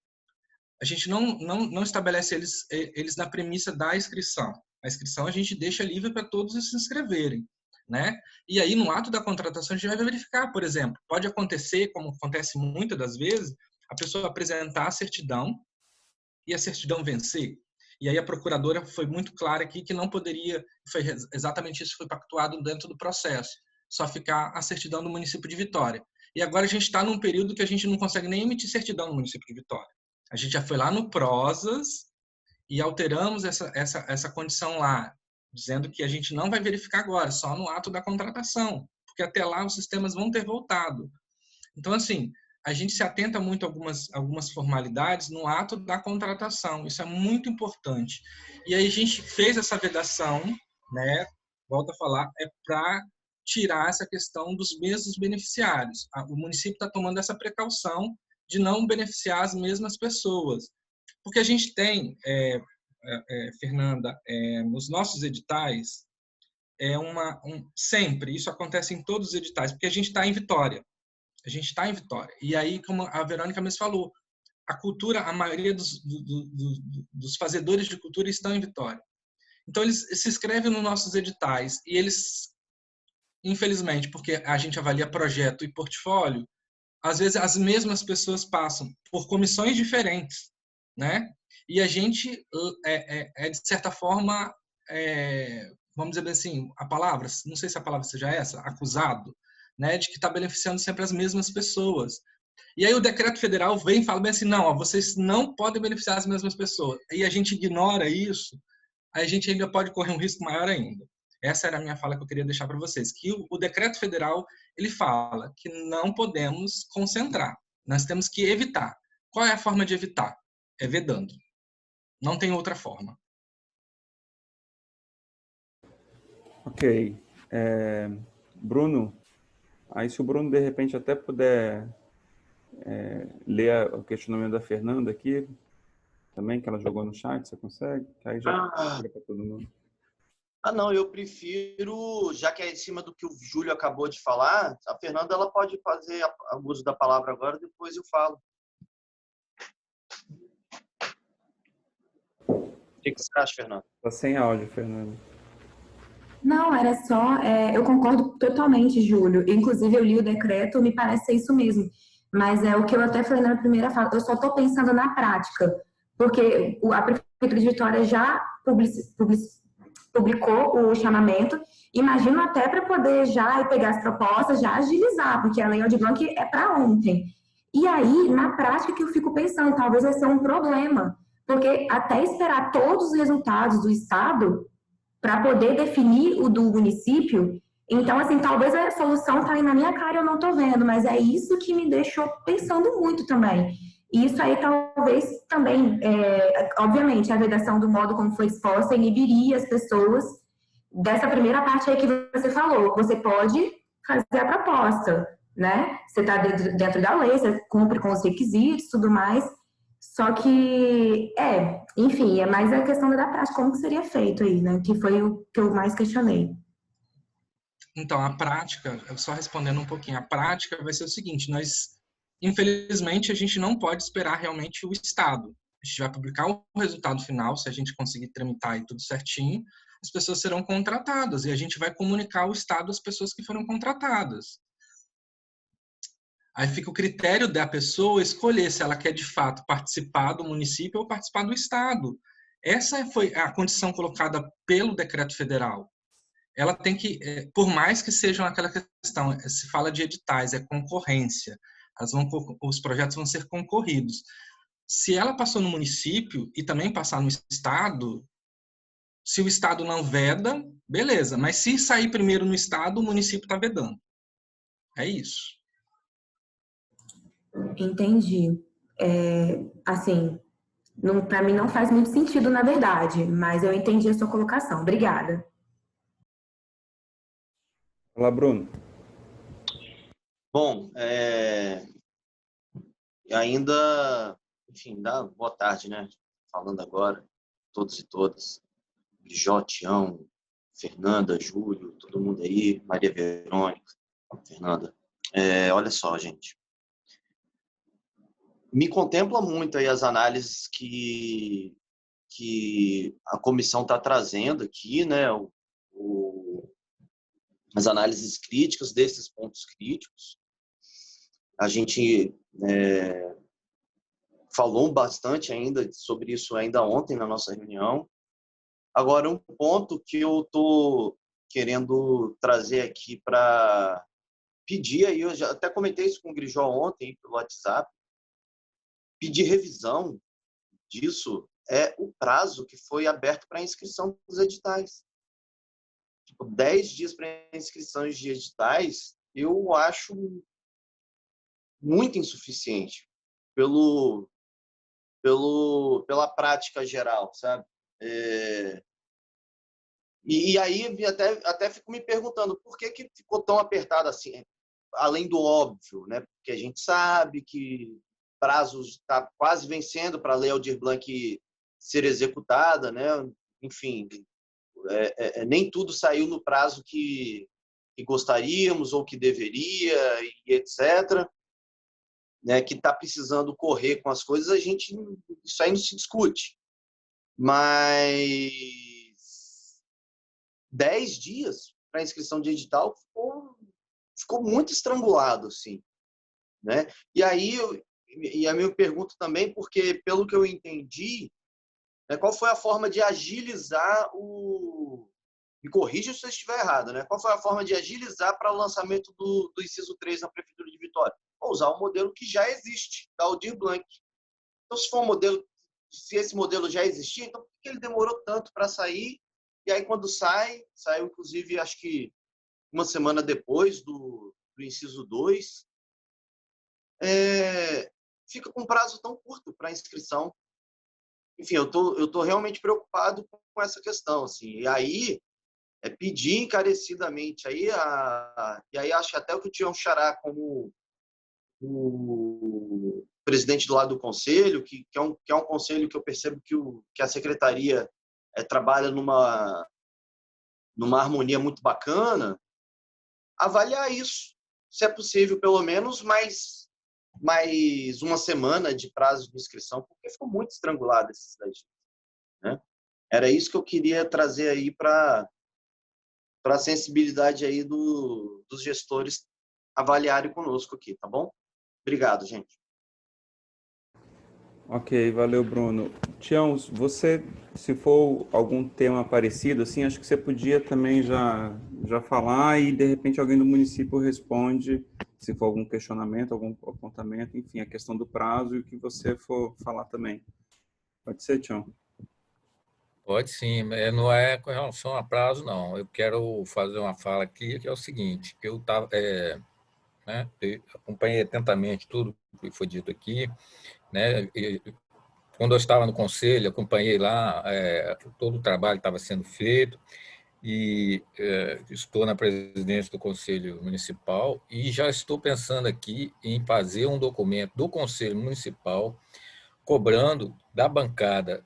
A gente não estabelece eles na premissa da inscrição. A inscrição a gente deixa livre para todos se inscreverem, né? E aí, no ato da contratação, a gente vai verificar, por exemplo, pode acontecer, como acontece muitas das vezes, a pessoa apresentar a certidão e a certidão vencer. E aí a procuradora foi muito clara aqui que não poderia, foi exatamente isso que foi pactuado dentro do processo, só ficar a certidão do município de Vitória. E agora a gente está num período que a gente não consegue nem emitir certidão no município de Vitória. A gente já foi lá no PROSAS e alteramos essa condição lá, dizendo que a gente não vai verificar agora, só no ato da contratação, porque até lá os sistemas vão ter voltado. Então, assim, a gente se atenta muito a algumas formalidades no ato da contratação, isso é muito importante. E aí a gente fez essa vedação, né, volto a falar, para tirar essa questão dos mesmos beneficiários. O município está tomando essa precaução de não beneficiar as mesmas pessoas. Porque a gente tem, Fernanda, nos nossos editais, sempre, isso acontece em todos os editais, porque a gente está em Vitória. A gente está em Vitória. E aí, como a Verônica mesmo falou, a cultura, a maioria dos fazedores de cultura estão em Vitória. Então, eles se inscrevem nos nossos editais e eles, infelizmente, porque a gente avalia projeto e portfólio, às vezes as mesmas pessoas passam por comissões diferentes, né? E a gente de certa forma, vamos dizer assim, a palavra, não sei se a palavra seja essa, acusado, né, de que está beneficiando sempre as mesmas pessoas. E aí o decreto federal vem e fala bem assim, não, ó, vocês não podem beneficiar as mesmas pessoas. E a gente ignora isso, aí a gente ainda pode correr um risco maior ainda. Essa era a minha fala que eu queria deixar para vocês, que o decreto federal, ele fala que não podemos concentrar, nós temos que evitar. Qual é a forma de evitar? É vedando. Não tem outra forma. Ok. Bruno, aí se o Bruno, de repente, até puder ler o questionamento da Fernanda aqui, também, que ela jogou no chat, você consegue? Que aí já para todo mundo. Não, eu prefiro, já que é em cima do que o Júlio acabou de falar, a Fernanda ela pode fazer o uso da palavra agora, depois eu falo. O que você acha, Fernanda? Está sem áudio, Fernanda. Não, era só... eu concordo totalmente, Júlio. Inclusive, eu li o decreto, me parece ser isso mesmo. Mas é o que eu até falei na primeira fala. Eu só estou pensando na prática. Porque a Prefeitura de Vitória já publicou o chamamento. Imagino até para poder já pegar as propostas, já agilizar, porque a Lei Aldir Blanc é para ontem. E aí, na prática, que eu fico pensando, talvez vai ser um problema. Porque até esperar todos os resultados do Estado para poder definir o do município, então, assim, talvez a solução está aí na minha cara e eu não estou vendo, mas é isso que me deixou pensando muito também. E isso aí talvez também, obviamente, a vedação do modo como foi exposta inibiria as pessoas dessa primeira parte aí que você falou. Você pode fazer a proposta, né? Você está dentro da lei, você cumpre com os requisitos e tudo mais. Só que, enfim, é mais a questão da prática, como que seria feito aí, né? Que foi o que eu mais questionei. Então, a prática, só respondendo um pouquinho, a prática vai ser o seguinte, infelizmente, a gente não pode esperar realmente o Estado. a gente vai publicar o resultado final, se a gente conseguir tramitar aí tudo certinho, as pessoas serão contratadas e a gente vai comunicar o estado às pessoas que foram contratadas. Aí fica o critério da pessoa escolher se ela quer de fato participar do município ou participar do estado. Essa foi a condição colocada pelo decreto federal. Ela tem que, por mais que sejam aquela questão, se fala de editais, é concorrência, os projetos vão ser concorridos. Se ela passou no município e também passar no estado, se o estado não veda, beleza, mas se sair primeiro no estado, o município está vedando. É isso. Entendi. Assim, para mim não faz muito sentido, na verdade, mas eu entendi a sua colocação. Obrigada. Olá, Bruno. Bom, ainda, enfim, boa tarde, né? Falando agora, todos e todas. Jó, Tião, Fernanda, Júlio, todo mundo aí, Maria Verônica, Fernanda. Olha só, gente. Me contempla muito aí as análises que a comissão está trazendo aqui, né? As análises críticas desses pontos críticos. A gente falou bastante ainda sobre isso ainda ontem na nossa reunião. Agora, um ponto que eu estou querendo trazer aqui para pedir, aí eu já até comentei isso com o Grijó ontem pelo WhatsApp, pedir revisão disso é o prazo que foi aberto para a inscrição dos editais. 10 dias para inscrições de editais, eu acho muito insuficiente pela prática geral, sabe? E aí até fico me perguntando por que ficou tão apertado assim, além do óbvio, né? Porque a gente sabe que prazos está quase vencendo para a Lei Aldir Blanc ser executada, né? Enfim, nem tudo saiu no prazo que gostaríamos ou que deveria, e etc. Né? Que está precisando correr com as coisas, isso aí não se discute. Mas 10 dias para inscrição de edital ficou muito estrangulado, assim, né? E aí eu me pergunto também, porque pelo que eu entendi, qual foi a forma de agilizar me corrija se eu estiver errado, né? Qual foi a forma de agilizar para o lançamento do inciso 3 na Prefeitura de Vitória? Usar o modelo que já existe, da Aldir Blanc. Então, se esse modelo já existia, então por que ele demorou tanto para sair? E aí, quando saiu, inclusive, acho que uma semana depois do inciso 2, fica com um prazo tão curto para inscrição. Enfim, eu tô realmente preocupado com essa questão, assim. E aí, pedir encarecidamente aí, e aí acho até o que o Tião Xará, como o presidente do lado do conselho, que é um conselho que eu percebo que a secretaria trabalha numa harmonia muito bacana, avaliar isso, se é possível, pelo menos mais uma semana de prazo de inscrição, porque ficou muito estrangulado esses 10 dias, né? Era isso que eu queria trazer aí para a sensibilidade aí dos gestores avaliarem conosco aqui, tá bom? Obrigado, gente. Ok, valeu, Bruno. Tião, você, se for algum tema parecido, assim, acho que você podia também já falar e, de repente, alguém do município responde, se for algum questionamento, algum apontamento, enfim, a questão do prazo e o que você for falar também. Pode ser, Tião? Pode sim, não é com relação a prazo, não. Eu quero fazer uma fala aqui, que é o seguinte, que eu estava, né, acompanhei atentamente tudo que foi dito aqui, né? Quando eu estava no conselho, acompanhei lá todo o trabalho que estava sendo feito e estou na presidência do Conselho Municipal e já estou pensando aqui em fazer um documento do Conselho Municipal cobrando da bancada,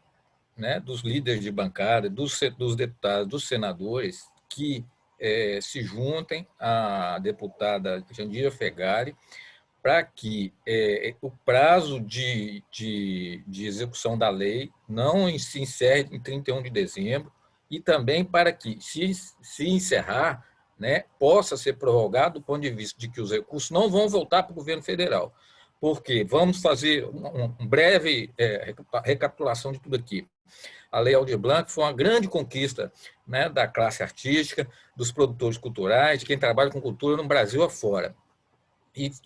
né, dos líderes de bancada, dos deputados, dos senadores, que se juntem à deputada Jandira Fegari para que o prazo de execução da lei não se encerre em 31 de dezembro e também para que, se encerrar, né, possa ser prorrogado do ponto de vista de que os recursos não vão voltar para o governo federal. Porque vamos fazer uma breve recapitulação de tudo aqui. A Lei Aldir Blanc foi uma grande conquista, né, da classe artística, dos produtores culturais, de quem trabalha com cultura no Brasil afora.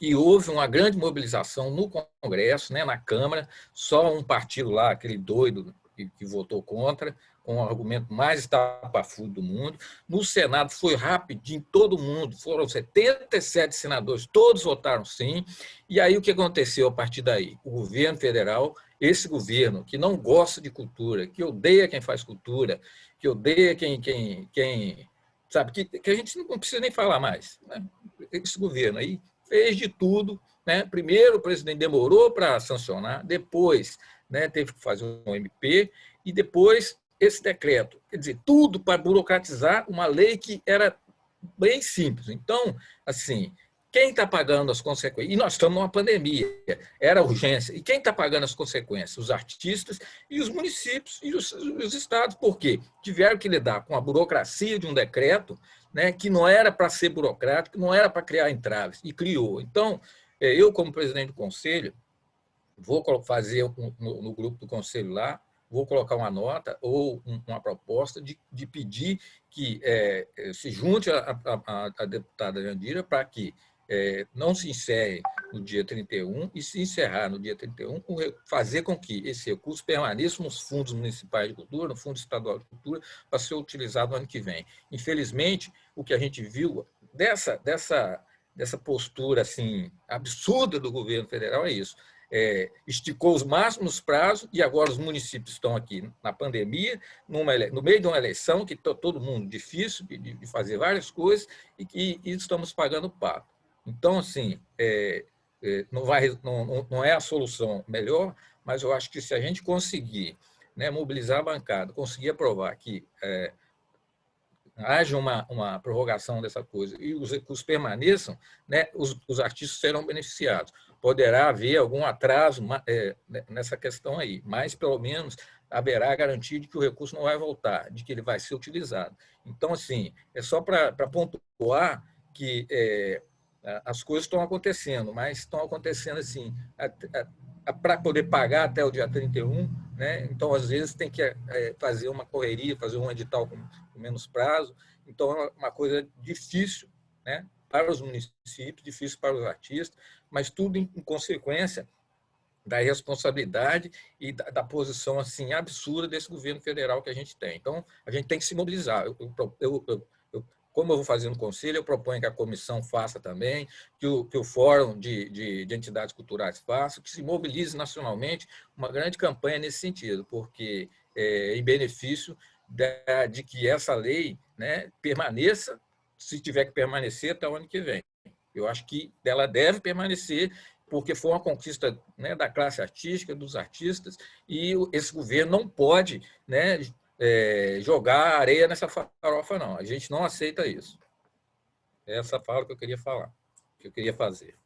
E houve uma grande mobilização no Congresso, né, na Câmara, só um partido lá, aquele doido que votou contra, com o argumento mais estapafúrdio do mundo. No Senado foi rapidinho, todo mundo, foram 77 senadores, todos votaram sim. E aí o que aconteceu a partir daí? O governo federal, esse governo que não gosta de cultura, que odeia quem faz cultura, que odeia quem sabe, que a gente não precisa nem falar mais, né? Esse governo aí fez de tudo, né? Primeiro o presidente demorou para sancionar, depois, né, teve que fazer um MP e depois esse decreto. Quer dizer, tudo para burocratizar uma lei que era bem simples. Então, assim, quem está pagando as consequências? E nós estamos numa pandemia, era urgência. E quem está pagando as consequências? Os artistas e os municípios e os estados. Por quê? Tiveram que lidar com a burocracia de um decreto, né, que não era para ser burocrático, não era para criar entraves, e criou. Então, eu, como presidente do conselho, vou fazer no grupo do conselho lá, vou colocar uma nota ou uma proposta de pedir que se junte a deputada Jandira para que não se encerre no dia 31 e se encerrar no dia 31, fazer com que esse recurso permaneça nos fundos municipais de cultura, no Fundo Estadual de Cultura, para ser utilizado no ano que vem. Infelizmente, o que a gente viu dessa postura assim, absurda do governo federal é isso. Esticou os máximos prazos e agora os municípios estão aqui na pandemia, no meio de uma eleição que está todo mundo difícil de fazer várias coisas e estamos pagando o pato. Então, assim, não é a solução melhor, mas eu acho que se a gente conseguir, né, mobilizar a bancada, conseguir aprovar que haja uma prorrogação dessa coisa e os recursos permaneçam, né, os artistas serão beneficiados. Poderá haver algum atraso nessa questão aí, mas, pelo menos, haverá a garantia de que o recurso não vai voltar, de que ele vai ser utilizado. Então, assim, é só para pontuar que as coisas estão acontecendo, mas estão acontecendo assim, para poder pagar até o dia 31, né? Então, às vezes, tem que fazer uma correria, fazer um edital com menos prazo. Então, é uma coisa difícil, né, para os municípios, difícil para os artistas, mas tudo em consequência da responsabilidade e da posição assim absurda desse governo federal que a gente tem. Então, a gente tem que se mobilizar. Como eu vou fazer no conselho, eu proponho que a comissão faça também, que o fórum de entidades culturais faça, que se mobilize nacionalmente uma grande campanha nesse sentido, porque em benefício de que essa lei, né, permaneça, se tiver que permanecer até o ano que vem. Eu acho que ela deve permanecer, porque foi uma conquista, né, da classe artística, dos artistas, e esse governo não pode, né, jogar areia nessa farofa, não. A gente não aceita isso. É essa fala que eu queria falar, que eu queria fazer.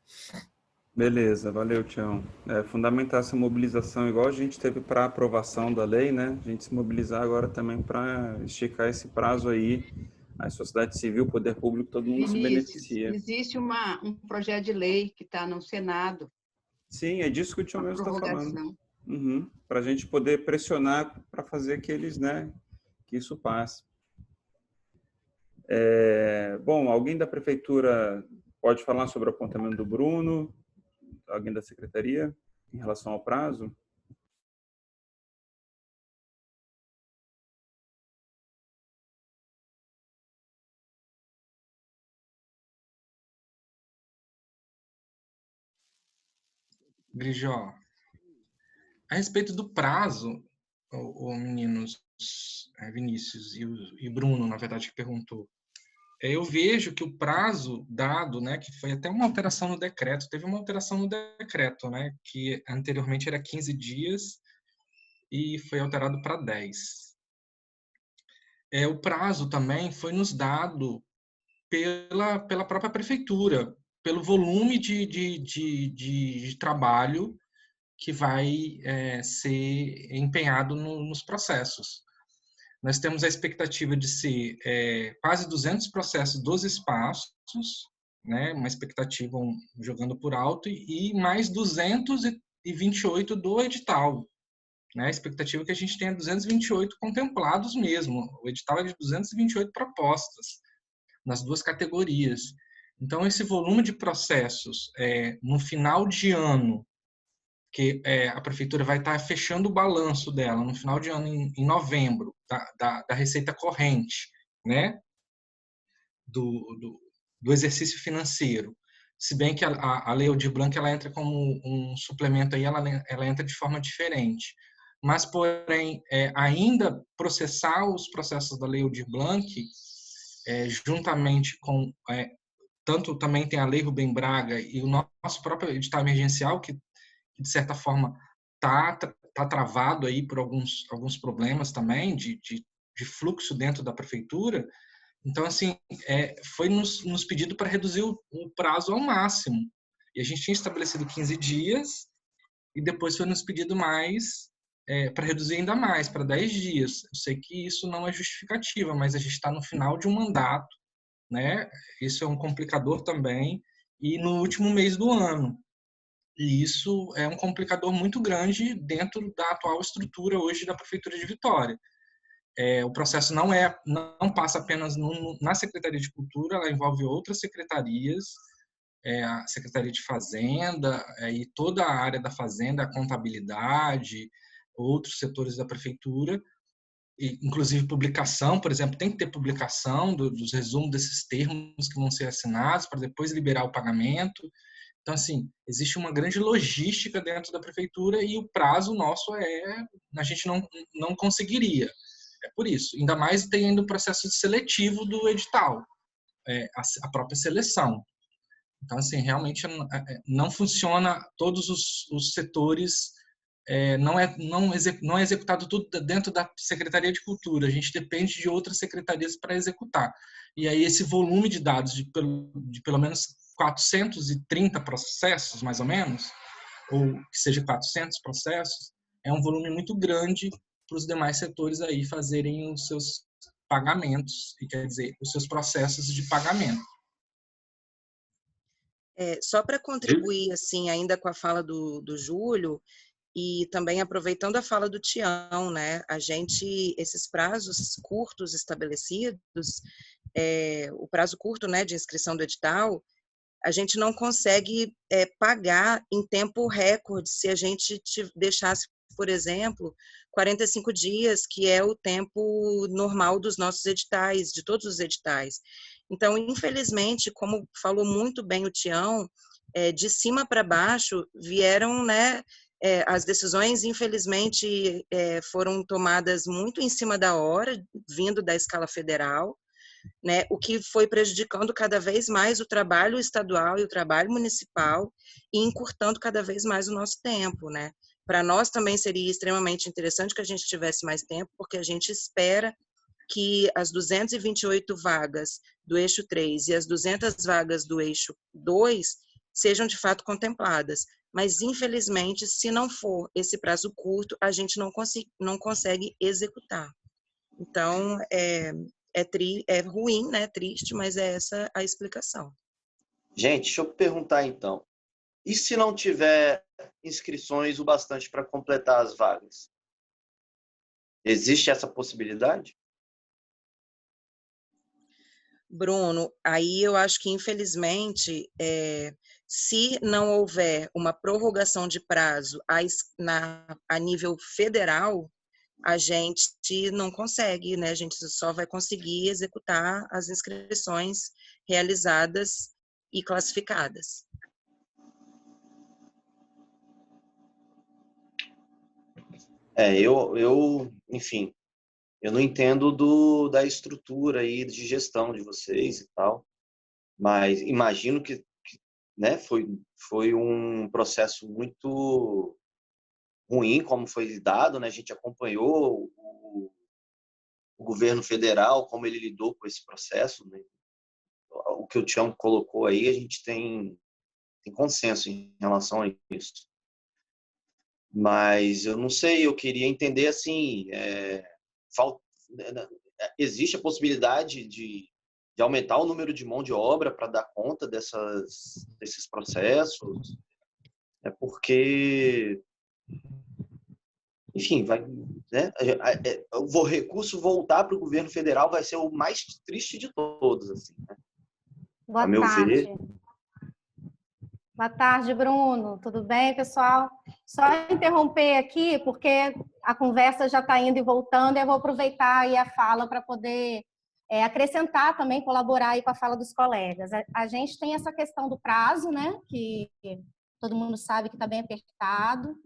Beleza, valeu, Tião. Fundamental essa mobilização, igual a gente teve para a aprovação da lei, né? A gente se mobilizar agora também para esticar esse prazo aí. A sociedade civil, o poder público, todo mundo se beneficia. Existe um projeto de lei que está no Senado. Sim, é disso que o Tião mesmo está falando. Para a gente poder pressionar para fazer que eles, né, que isso passe. Bom, alguém da prefeitura pode falar sobre o apontamento do Bruno? Alguém da secretaria em relação ao prazo? Grijó, a respeito do prazo, meninos, Vinícius e Bruno, na verdade, que perguntou, eu vejo que o prazo dado, né, que foi até uma alteração no decreto, teve uma alteração no decreto, né, que anteriormente era 15 dias e foi alterado para 10. O prazo também foi nos dado pela própria prefeitura, pelo volume de trabalho que vai ser empenhado nos processos. Nós temos a expectativa de ser quase 200 processos dos espaços, né, uma expectativa jogando por alto, e mais 228 do edital. Né? A expectativa é que a gente tenha 228 contemplados mesmo. O edital é de 228 propostas nas duas categorias. Então, esse volume de processos no final de ano, que a prefeitura vai estar fechando o balanço dela no final de ano, em novembro, da receita corrente, né? do exercício financeiro. Se bem que a Lei Aldir Blanc ela entra como um suplemento, aí ela entra de forma diferente. Mas, porém, ainda processar os processos da Lei Aldir Blanc, juntamente com... tanto também tem a Lei Rubem Braga e o nosso próprio edital emergencial, que de certa forma tá travado aí por alguns problemas também de fluxo dentro da prefeitura. Então, assim, foi nos pedido para reduzir o prazo ao máximo. E a gente tinha estabelecido 15 dias e depois foi nos pedido mais para reduzir ainda mais, para 10 dias. Eu sei que isso não é justificativa, mas a gente está no final de um mandato, né? Isso é um complicador também. E no último mês do ano. E isso é um complicador muito grande dentro da atual estrutura hoje da Prefeitura de Vitória. O processo não passa apenas na Secretaria de Cultura, ela envolve outras secretarias, a Secretaria de Fazenda e toda a área da Fazenda, a contabilidade, outros setores da Prefeitura, inclusive publicação, por exemplo, tem que ter publicação dos resumos desses termos que vão ser assinados para depois liberar o pagamento. Então, assim, existe uma grande logística dentro da prefeitura e o prazo nosso a gente não conseguiria. É por isso. Ainda mais tem ainda o processo seletivo do edital, a própria seleção. Então, assim, realmente não funciona todos os setores, não é executado tudo dentro da Secretaria de Cultura. A gente depende de outras secretarias para executar. E aí esse volume de dados de pelo menos 430 processos, mais ou menos, ou que seja 400 processos, é um volume muito grande para os demais setores aí fazerem os seus pagamentos, e quer dizer, os seus processos de pagamento. Só para contribuir, assim, ainda com a fala do Júlio, e também aproveitando a fala do Tião, né? Esses prazos curtos estabelecidos, o prazo curto, né, de inscrição do edital, a gente não consegue pagar em tempo recorde se a gente deixasse, por exemplo, 45 dias, que é o tempo normal dos nossos editais, de todos os editais. Então, infelizmente, como falou muito bem o Tião, de cima para baixo vieram, né, as decisões, infelizmente, foram tomadas muito em cima da hora, vindo da escala federal, né, o que foi prejudicando cada vez mais o trabalho estadual e o trabalho municipal e encurtando cada vez mais o nosso tempo, né? Para nós também seria extremamente interessante que a gente tivesse mais tempo, porque a gente espera que as 228 vagas do eixo 3 e as 200 vagas do eixo 2 sejam de fato contempladas. Mas, infelizmente, se não for esse prazo curto, a gente não consegue executar. Então, é ruim, né? Triste, mas é essa a explicação. Gente, deixa eu perguntar então. E se não tiver inscrições o bastante para completar as vagas? Existe essa possibilidade? Bruno, aí eu acho que, infelizmente, se não houver uma prorrogação de prazo a nível federal, a gente não consegue, né? A gente só vai conseguir executar as inscrições realizadas e classificadas. Enfim, eu não entendo da estrutura aí de gestão de vocês e tal, mas imagino que né, foi um processo muito ruim, como foi lidado, né? A gente acompanhou o governo federal, como ele lidou com esse processo, né? o que o Tião colocou aí, a gente tem consenso em relação a isso. Mas eu não sei, eu queria entender assim, existe a possibilidade de aumentar o número de mão de obra para dar conta desses processos? É porque, enfim, vai, né? O recurso voltar para o governo federal vai ser o mais triste de todos, assim, né? Boa A meu tarde. ver. Boa tarde, Bruno. Tudo bem, pessoal? Só interromper aqui, porque a conversa já está indo e voltando, e eu vou aproveitar aí a fala para poder acrescentar também, colaborar aí com a fala dos colegas. A gente tem essa questão do prazo, né, que todo mundo sabe que está bem apertado.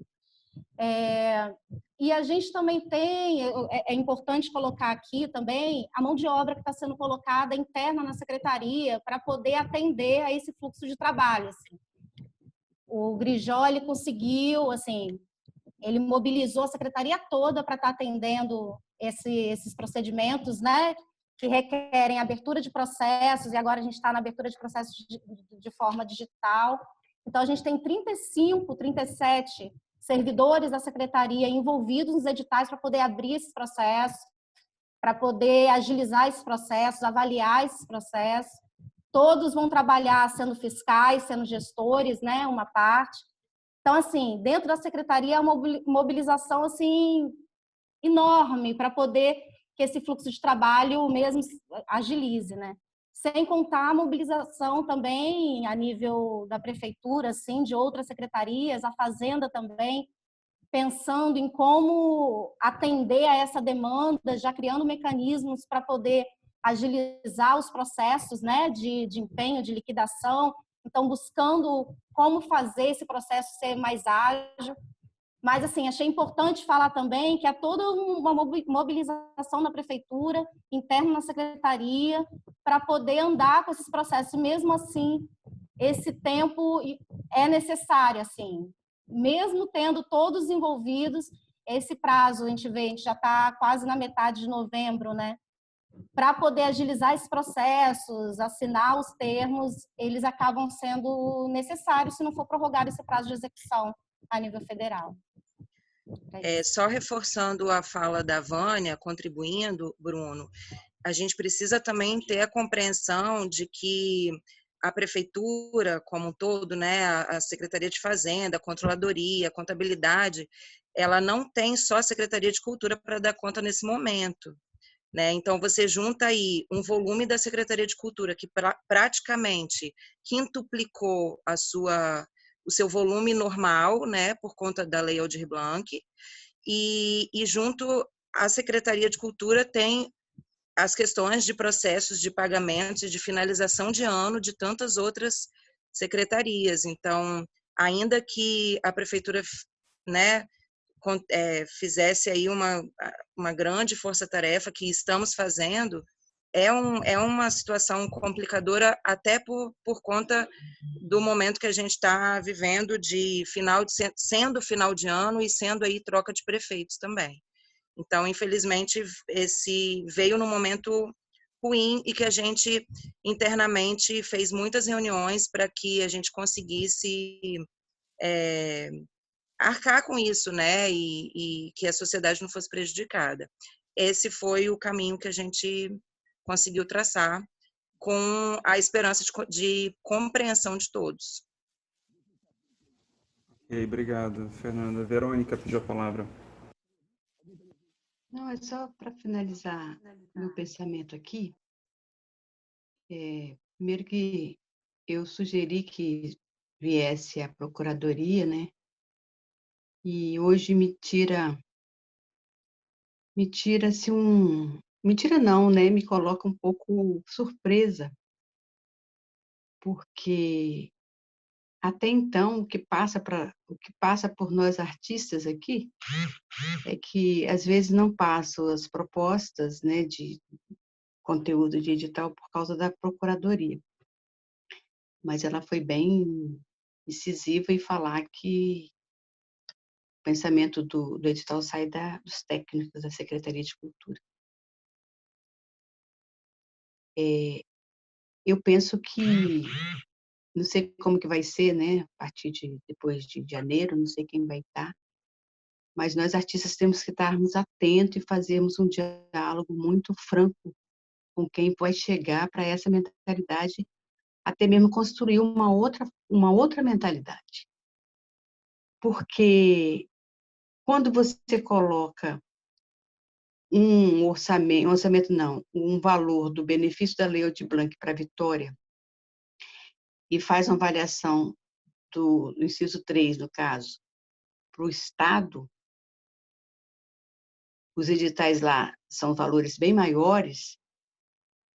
E a gente também tem, é importante colocar aqui também, a mão de obra que está sendo colocada interna na secretaria para poder atender a esse fluxo de trabalho. Assim. O Grijó, ele conseguiu, assim, ele mobilizou a secretaria toda para estar atendendo esses procedimentos, né, que requerem abertura de processos, e agora a gente está na abertura de processos de forma digital. Então, a gente tem 35, 37 servidores da secretaria envolvidos nos editais para poder abrir esses processos, para poder agilizar esses processos, avaliar esses processos. Todos vão trabalhar sendo fiscais, sendo gestores, né, uma parte. Então, assim, dentro da secretaria é uma mobilização assim enorme para poder que esse fluxo de trabalho mesmo agilize, né? Sem contar a mobilização também a nível da prefeitura, assim, de outras secretarias, a Fazenda também, pensando em como atender a essa demanda, já criando mecanismos para poder agilizar os processos, né, de empenho, de liquidação. Então, buscando como fazer esse processo ser mais ágil. Mas, assim, achei importante falar também que há toda uma mobilização na prefeitura, interna na secretaria, para poder andar com esses processos. E, mesmo assim, esse tempo é necessário, assim. Mesmo tendo todos envolvidos, esse prazo, a gente já está quase na metade de novembro, né? Para poder agilizar esses processos, assinar os termos, eles acabam sendo necessários se não for prorrogado esse prazo de execução a nível federal. Só reforçando a fala da Vânia, contribuindo, Bruno, a gente precisa também ter a compreensão de que a prefeitura como um todo, né, a Secretaria de Fazenda, a Controladoria, a Contabilidade, ela não tem só a Secretaria de Cultura para dar conta nesse momento, né? Então, você junta aí um volume da Secretaria de Cultura que praticamente quintuplicou o seu volume normal, né, por conta da Lei Aldir Blanc, e junto à Secretaria de Cultura tem as questões de processos de pagamentos e de finalização de ano de tantas outras secretarias. Então, ainda que a prefeitura, né, fizesse aí uma grande força-tarefa que estamos fazendo, é uma situação complicadora até por conta do momento que a gente está vivendo de sendo final de ano e sendo aí troca de prefeitos também. Então, infelizmente, esse veio num momento ruim e que a gente internamente fez muitas reuniões para que a gente conseguisse arcar com isso, né? E que a sociedade não fosse prejudicada. Esse foi o caminho que a gente conseguiu traçar com a esperança de compreensão de todos. Ok, obrigado, Fernanda. Verônica pediu a palavra. Não, é só para finalizar meu pensamento aqui. Primeiro que eu sugeri que viesse a procuradoria, né? E hoje me não, né? Me coloca um pouco surpresa, porque até então o que passa por nós artistas aqui é que às vezes não passam as propostas, né, de conteúdo de edital por causa da procuradoria. Mas ela foi bem incisiva em falar que o pensamento do edital sai dos técnicos da Secretaria de Cultura. eu penso que, não sei como que vai ser, né, a partir de depois de janeiro, não sei quem vai estar, mas nós artistas temos que estarmos atentos e fazermos um diálogo muito franco com quem vai chegar para essa mentalidade, até mesmo construir uma outra mentalidade. Porque quando você coloca um orçamento não, um valor do benefício da Lei Aldir Blanc para a Vitória e faz uma avaliação do inciso 3, no caso, para o Estado, os editais lá são valores bem maiores,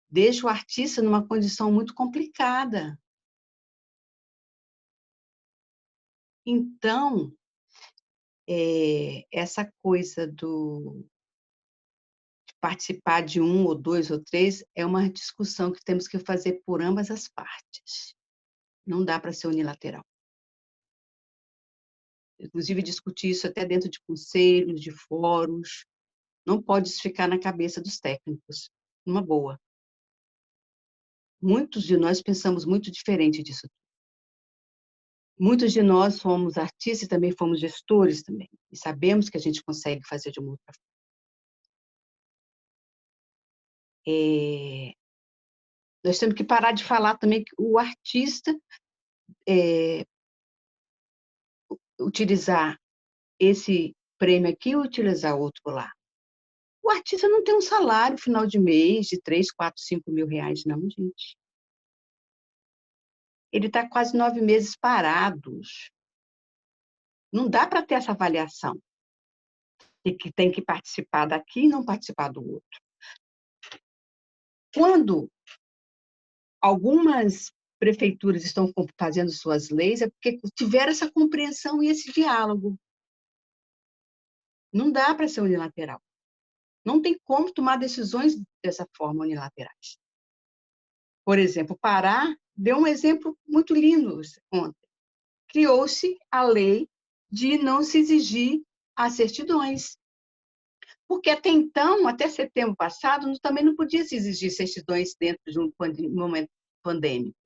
deixa o artista numa condição muito complicada. Então, essa coisa de participar de um, ou dois, ou três, é uma discussão que temos que fazer por ambas as partes. Não dá para ser unilateral. Inclusive, discutir isso até dentro de conselhos, de fóruns. Não pode ficar na cabeça dos técnicos. Uma boa. Muitos de nós pensamos muito diferente disso. Muitos de nós somos artistas e também fomos gestores também. E sabemos que a gente consegue fazer de uma outra forma. Nós temos que parar de falar também que o artista utilizar esse prêmio aqui ou utilizar outro lá. O artista não tem um salário final de mês de 3, 4, 5 mil reais, não, gente. Ele está quase 9 meses parados. Não dá para ter essa avaliação. E que tem que participar daqui e não participar do outro. Quando algumas prefeituras estão fazendo suas leis, é porque tiveram essa compreensão e esse diálogo. Não dá para ser unilateral. Não tem como tomar decisões dessa forma unilaterais. Por exemplo, Pará deu um exemplo muito lindo ontem. Criou-se a lei de não se exigir as certidões. Porque até então, até setembro passado, também não podia se exigir certidões dentro de um momento pandêmico.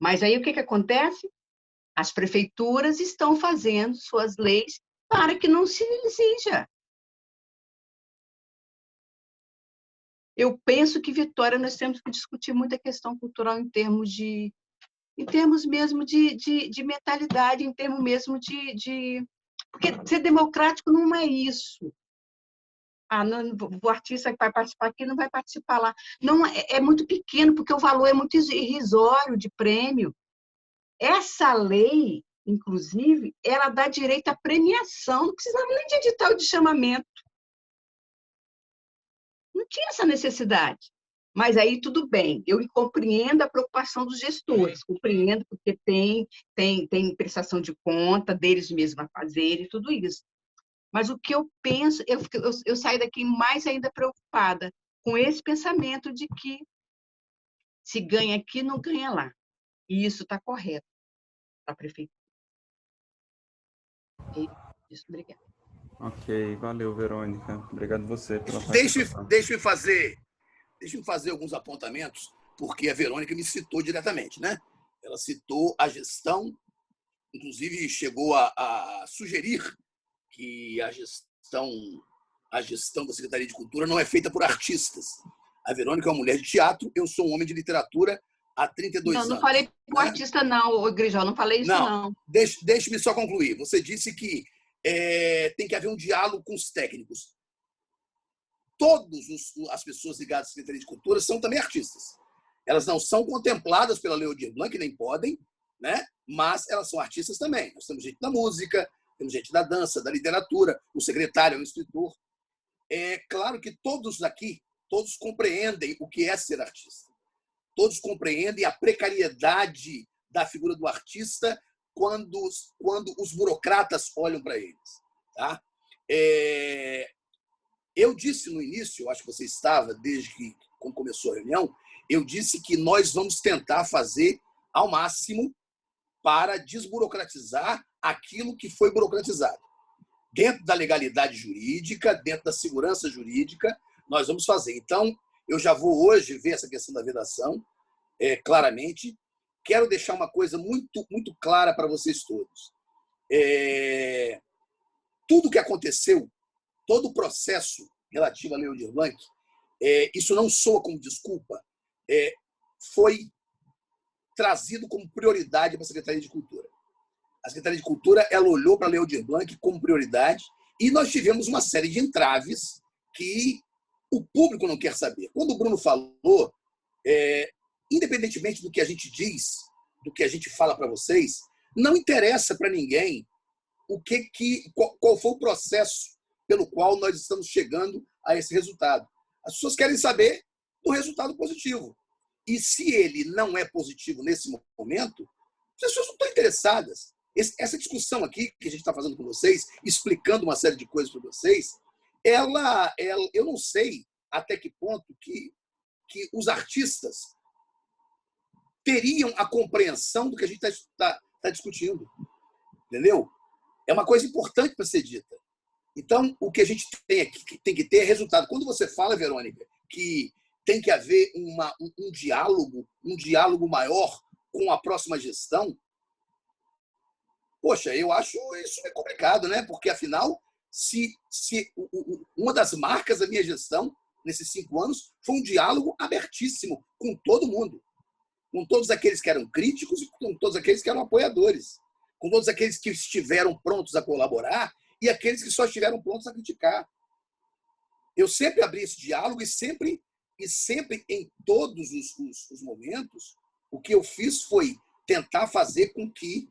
Mas aí o que acontece? As prefeituras estão fazendo suas leis para que não se exija. Eu penso que, Vitória, nós temos que discutir muito a questão cultural em termos mesmo de mentalidade, em termos mesmo de... Porque ser democrático não é isso. Não, o artista que vai participar aqui não vai participar lá. Não, é muito pequeno, porque o valor é muito irrisório de prêmio. Essa lei, inclusive, ela dá direito à premiação, não precisava nem de edital de chamamento. Não tinha essa necessidade. Mas aí tudo bem, eu compreendo a preocupação dos gestores, compreendo porque tem prestação de conta deles mesmos a fazer e tudo isso. Mas o que eu penso, eu saio daqui mais ainda preocupada com esse pensamento de que se ganha aqui, não ganha lá. E isso está correto para a prefeitura. Isso, obrigada. Ok, valeu, Verônica. Obrigado você pela participação. Deixa-me fazer alguns apontamentos, porque a Verônica me citou diretamente, né? Ela citou a gestão, inclusive chegou a sugerir que a gestão da Secretaria de Cultura não é feita por artistas. A Verônica é uma mulher de teatro, eu sou um homem de literatura há 32 anos. Não falei por artista não, Grijó, não falei isso não. Deixe-me só concluir. Você disse que tem que haver um diálogo com os técnicos. Todas as pessoas ligadas à Secretaria de Cultura são também artistas. Elas não são contempladas pela Lei Aldir Blanc, nem podem, né? Mas elas são artistas também. Nós temos gente da música, temos gente da dança, da literatura, o secretário é um escritor. É claro que todos aqui, todos compreendem o que é ser artista. Todos compreendem a precariedade da figura do artista quando os burocratas olham para eles. Tá? Eu disse no início, eu acho que você estava, desde que quando começou a reunião, eu disse que nós vamos tentar fazer ao máximo para desburocratizar aquilo que foi burocratizado. Dentro da legalidade jurídica, dentro da segurança jurídica, nós vamos fazer. Então, eu já vou hoje ver essa questão da vedação, claramente. Quero deixar uma coisa muito, muito clara para vocês todos. Tudo que aconteceu, todo o processo relativo à Lei Aldir Blanc, isso não soa como desculpa, foi trazido como prioridade para a Secretaria de Cultura. A Secretaria de Cultura ela olhou para a Lei Aldir Blanc como prioridade e nós tivemos uma série de entraves que o público não quer saber. Quando o Bruno falou, independentemente do que a gente diz, do que a gente fala para vocês, não interessa para ninguém qual foi o processo pelo qual nós estamos chegando a esse resultado. As pessoas querem saber do resultado positivo. E se ele não é positivo nesse momento, as pessoas não estão interessadas. Essa discussão aqui que a gente está fazendo com vocês, explicando uma série de coisas para vocês, eu não sei até que ponto que os artistas teriam a compreensão do que a gente está discutindo. Entendeu? É uma coisa importante para ser dita. Então, o que a gente tem que ter é resultado. Quando você fala, Verônica, que tem que haver um diálogo maior com a próxima gestão, poxa, eu acho isso é complicado, né? Porque, afinal, se uma das marcas da minha gestão, nesses 5 anos, foi um diálogo abertíssimo com todo mundo. Com todos aqueles que eram críticos e com todos aqueles que eram apoiadores. Com todos aqueles que estiveram prontos a colaborar e aqueles que só estiveram prontos a criticar. Eu sempre abri esse diálogo e sempre em todos os momentos, o que eu fiz foi tentar fazer com que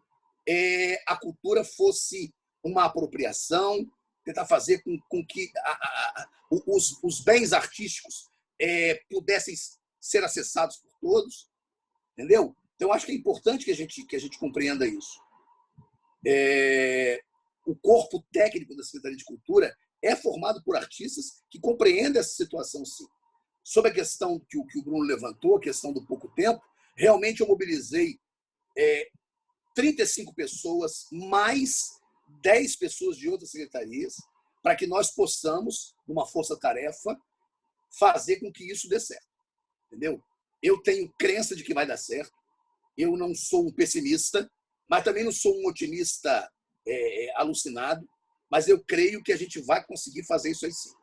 a cultura fosse uma apropriação, tentar fazer com que os bens artísticos pudessem ser acessados por todos, entendeu? Então, acho que é importante que a gente compreenda isso. O corpo técnico da Secretaria de Cultura é formado por artistas que compreendem essa situação, sim. Sobre a questão que o Bruno levantou, a questão do pouco tempo, realmente eu mobilizei 35 pessoas, mais 10 pessoas de outras secretarias, para que nós possamos, numa força-tarefa, fazer com que isso dê certo. Entendeu? Eu tenho crença de que vai dar certo. Eu não sou um pessimista, mas também não sou um otimista alucinado, mas eu creio que a gente vai conseguir fazer isso aí sim.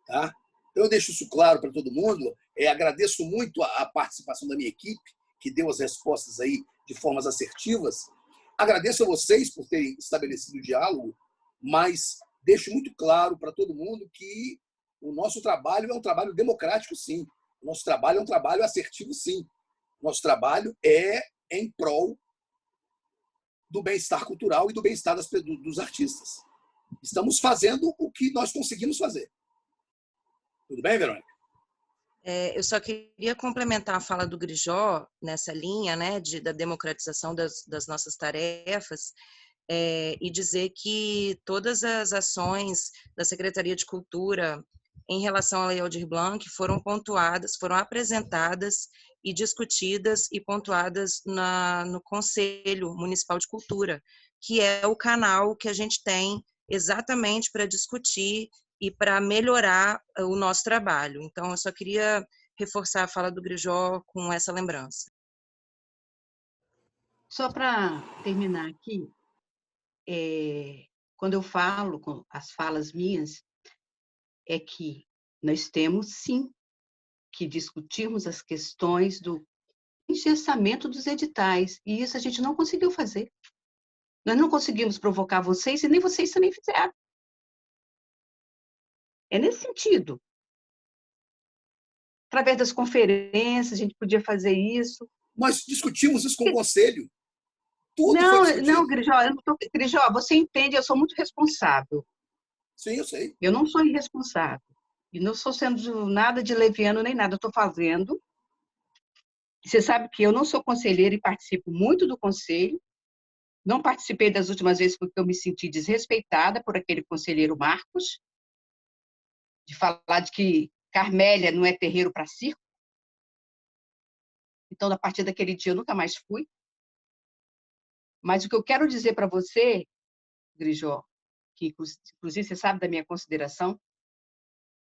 Tá? Então, eu deixo isso claro para todo mundo. Agradeço muito a participação da minha equipe, que deu as respostas aí de formas assertivas. Agradeço a vocês por terem estabelecido o diálogo, mas deixo muito claro para todo mundo que o nosso trabalho é um trabalho democrático, sim. O nosso trabalho é um trabalho assertivo, sim. O nosso trabalho é em prol do bem-estar cultural e do bem-estar dos artistas. Estamos fazendo o que nós conseguimos fazer. Tudo bem, Verônica? Eu só queria complementar a fala do Grijó nessa linha, né, da democratização das nossas tarefas, e dizer que todas as ações da Secretaria de Cultura em relação à Lei Aldir Blanc foram pontuadas, foram apresentadas e discutidas e pontuadas no Conselho Municipal de Cultura, que é o canal que a gente tem exatamente para discutir e para melhorar o nosso trabalho. Então, eu só queria reforçar a fala do Grijó com essa lembrança. Só para terminar aqui, quando eu falo com as falas minhas, é que nós temos, sim, que discutirmos as questões do engessamento dos editais, e isso a gente não conseguiu fazer. Nós não conseguimos provocar vocês, e nem vocês também fizeram. É nesse sentido. Através das conferências, a gente podia fazer isso. Nós discutimos isso com o Conselho. Tudo não, Grijó, você entende, eu sou muito responsável. Sim, eu sei. Eu não sou irresponsável. E não estou sendo nada de leviano nem nada. Eu estou fazendo. Você sabe que eu não sou conselheira e participo muito do conselho. Não participei das últimas vezes porque eu me senti desrespeitada por aquele conselheiro Marcos, de falar de que Carmélia não é terreiro para circo. Então, a partir daquele dia, eu nunca mais fui. Mas o que eu quero dizer para você, Grijó, que inclusive você sabe da minha consideração,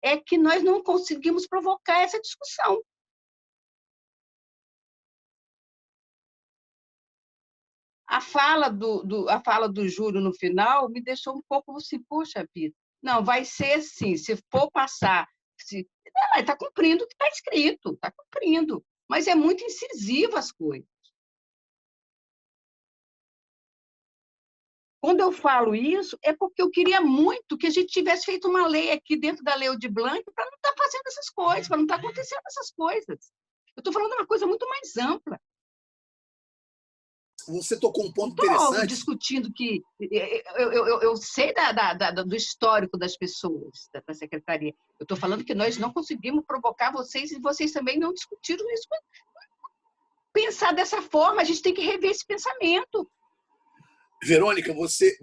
é que nós não conseguimos provocar essa discussão. A fala do Júlio no final me deixou um pouco assim, poxa vida, não, vai ser assim, se for passar, ele está cumprindo o que está escrito, está cumprindo, mas é muito incisivo as coisas. Quando eu falo isso, é porque eu queria muito que a gente tivesse feito uma lei aqui dentro da Lei Aldir Blanc para não estar fazendo essas coisas, para não estar acontecendo essas coisas. Eu estou falando de uma coisa muito mais ampla. Você tocou um ponto Não estou interessante. discutindo que... Eu sei do histórico das pessoas, da secretaria. Eu estou falando que nós não conseguimos provocar vocês e vocês também não discutiram isso. Pensar dessa forma, a gente tem que rever esse pensamento. Verônica, você